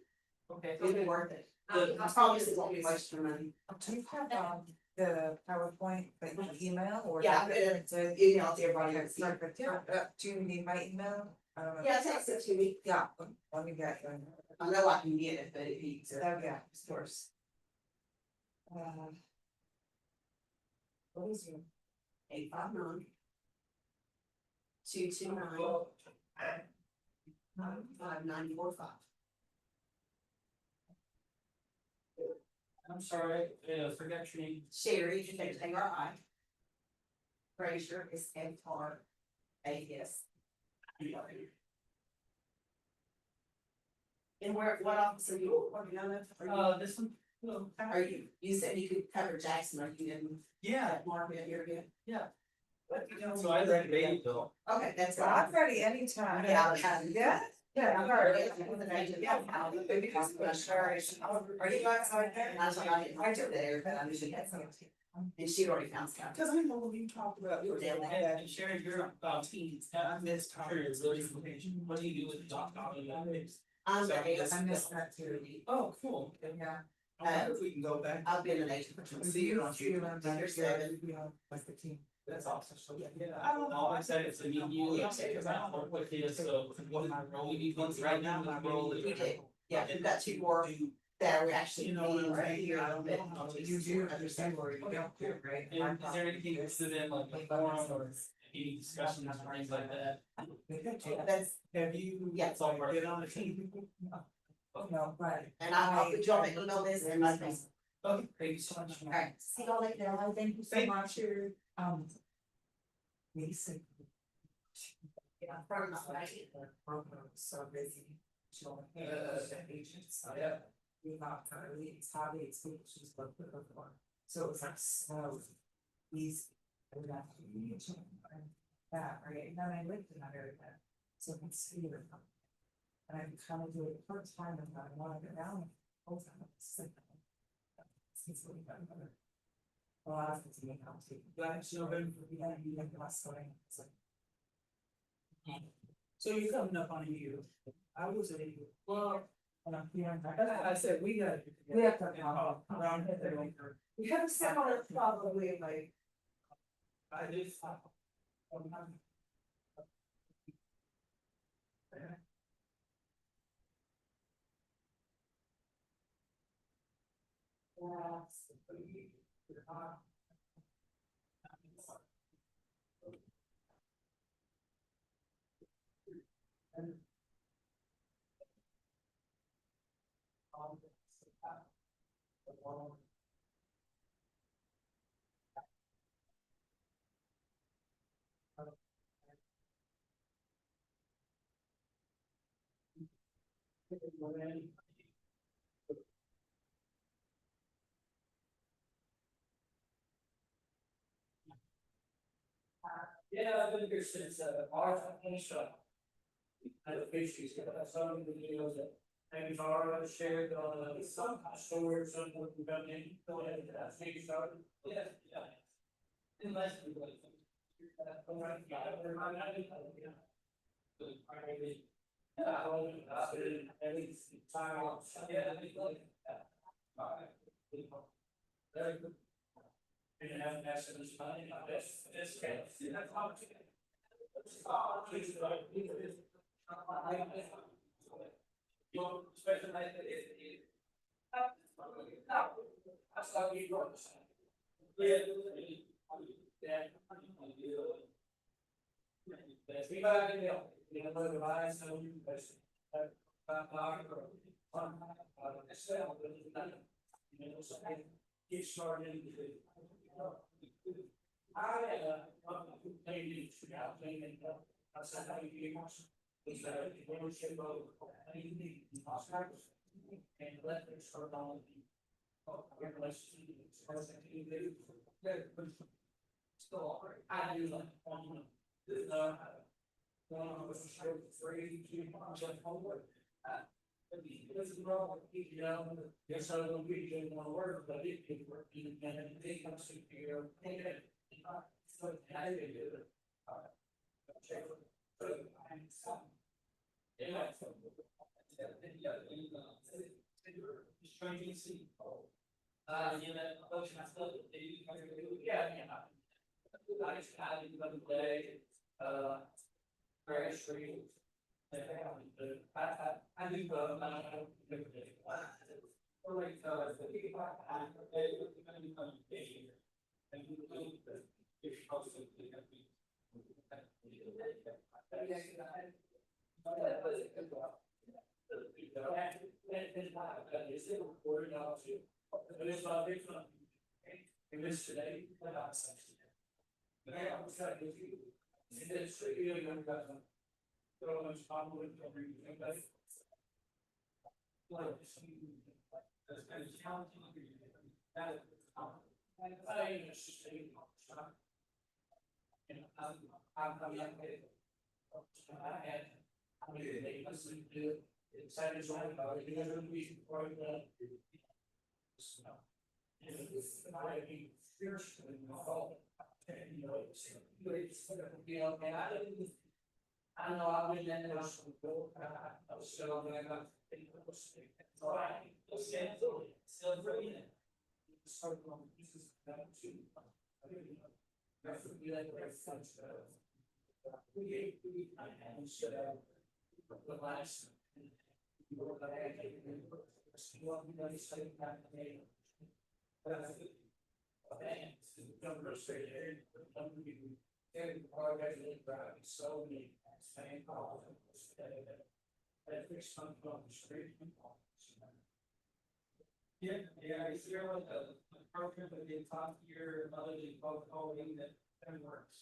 H: Okay.
I: It'll be worth it. I promise it won't be wasting your money.
E: Do you have the PowerPoint that you email or?
I: Yeah, it's an email to everybody.
E: Okay, perfect. Do you need my email? I don't know.
I: Yeah, text it to me.
E: Yeah, let me get you.
I: I know I can get it, but it needs it.
E: Oh, yeah, of course. What is your?
I: 859 229 5945.
H: I'm sorry, forgot your name.
I: Sherry, you can take our eye. Frazier is FRAS. And what office are you working on that?
H: This one. Hello.
I: Are you said you could cover Jackson, are you in
H: Yeah,
I: that market area?
H: yeah. So I read Bayville.
I: Okay, that's
E: Well, I'm ready anytime.
I: Yeah.
E: Yeah? Yeah, I'm ready.
I: Yeah.
E: Maybe just put a story. Are you guys like that?
I: I was like, I didn't like it there, but I knew she had some. And she already found some.
H: Cause I know when you talked about your dad, and sharing your teens, and I missed her, what do you do with the dot com?
I: I'm
H: So,
I: the
E: I missed that too.
H: Oh, cool.
E: Yeah.
H: I wonder if we can go back.
I: I've been an agent for 20 years. You're 7.
E: Like the team.
H: That's awesome. So, yeah, I don't know, I said it's a you, cause I don't work with kids, so what my role, right now, my role is.
I: We did. Yeah, we've got 2 more that are actually,
H: You know what I'm
I: right
H: saying?
I: here.
H: I don't know.
E: You do understand where you don't do, right?
H: And is there anything that's in like the forum or any discussions or things like that?
I: That's,
H: Have you?
I: Yeah.
H: It's all right. Get on the team.
E: No, right.
I: and I'll put you on my email list and my things.
H: Okay, thank you so much.
I: Alright, see y'all later. Thank you so
H: Thank
I: much.
E: Lisa.
I: Yeah, from my.
E: So busy. Agents.
H: Yeah.
E: We got it's how they explain she's what put her for. So it was like so easy. And that, right, and then I lived in that area, so I can see it. And I kind of do it the first time and I wanted it down. Also, it's really better. A lot of it's in the county.
H: That's November.
E: Yeah, you have less story.
H: So you're coming up on a year. I was a year.
E: Well, and I'm feeling
H: I said, we got.
E: We have to
H: Around here.
E: we have a similar probably like.
H: I did. Yeah, I've been here since March of 2020. I have issues, some of the videos that maybe Tara shared on some storage, some work we've done in, go ahead and maybe start. Yeah, yeah. Unless we like. Yeah, I don't, at least time off. Yeah, I think like that. Alright. Very good. We didn't have an accident, it's okay. That's how it's. You specialize it. That's how you work. Yeah. Get started. I said, how you do it's ownership of anything, and let them start on the. Still, I do like on the. One of the free, homework. This is wrong, you know, yes, I will be doing more work, but it could work, and they come to you, so I did it. Contingency. You know, motion, I still, yeah, I just had it the other day, very street. I do go, I don't. Or like, This today. Yeah, I was trying to do. It's really good. So much probably everything that. Like, that's kind of challenging. That. I just say. You know, I'm young. I had. I mean, they must do. It's sad as well, but you know, we should probably. So. It's the way we spiritually involved. You know, and I know I went in there, I was still there, still brilliant. Started on pieces of that too. That's what we like, very fun stuff. We, I had said, the last. So many. Yeah, I feel like the program that they taught here, other than both coding that works.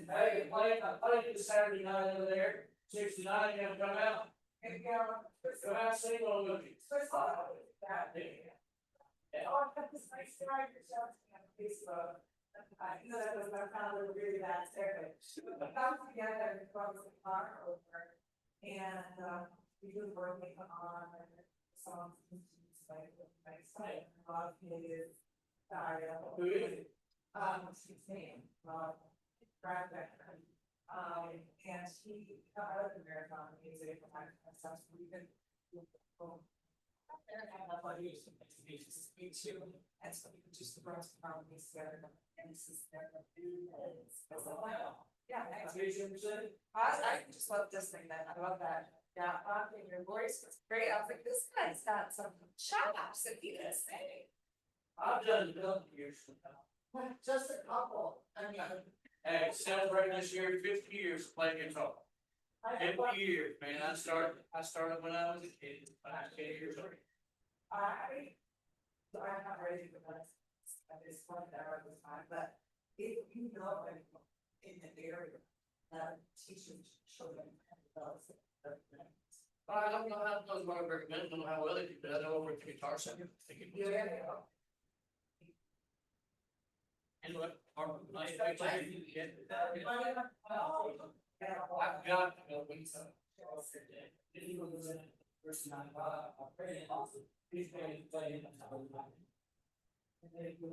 H: Hey, I did Saturday night over there, 69, you come out. Come out, sing a little bit.
B: Oh, that's nice to write yourself on Facebook. I know that was my found a really bad service. We got together from the car over and we do working on some like site of his
H: Who is it?
B: his name, Brad Becker. And he got out of the marathon music and stuff, so we could. Me too, and so we could just the rest of our piece together, and this is their. Yeah, I just love this thing, that I love that, yeah, your voice was great, I was like, this guy's got some chops if he didn't say.
H: I've done it a years now.
B: Just a couple, I mean.
H: Hey, celebrating this year 50 years playing guitar. 50 years, man, I started when I was a kid, when I was 10 years old.
B: I'm not ready for that, at this point, there was time, but if you know, like, in the area, teaching children.
H: I don't know how those want to recommend, I don't know how well they do, but I know over at the guitar center. And what, I've got to go with some. Person I'm pretty awesome. He's very playing. And then you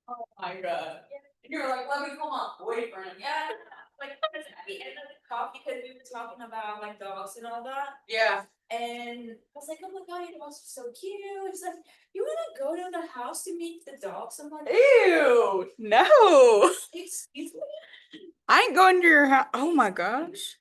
B: Oh my god. And you're like, let me call my boyfriend.
J: Yeah, like at the end of the call, because we were talking about like dogs and all that.
B: Yeah.
J: And I was like, oh my god, your dogs are so cute. He's like, you wanna go to the house to meet the dogs? I'm like,
A: Ew, no.
J: excuse me?
A: I ain't going to your house. Oh my gosh.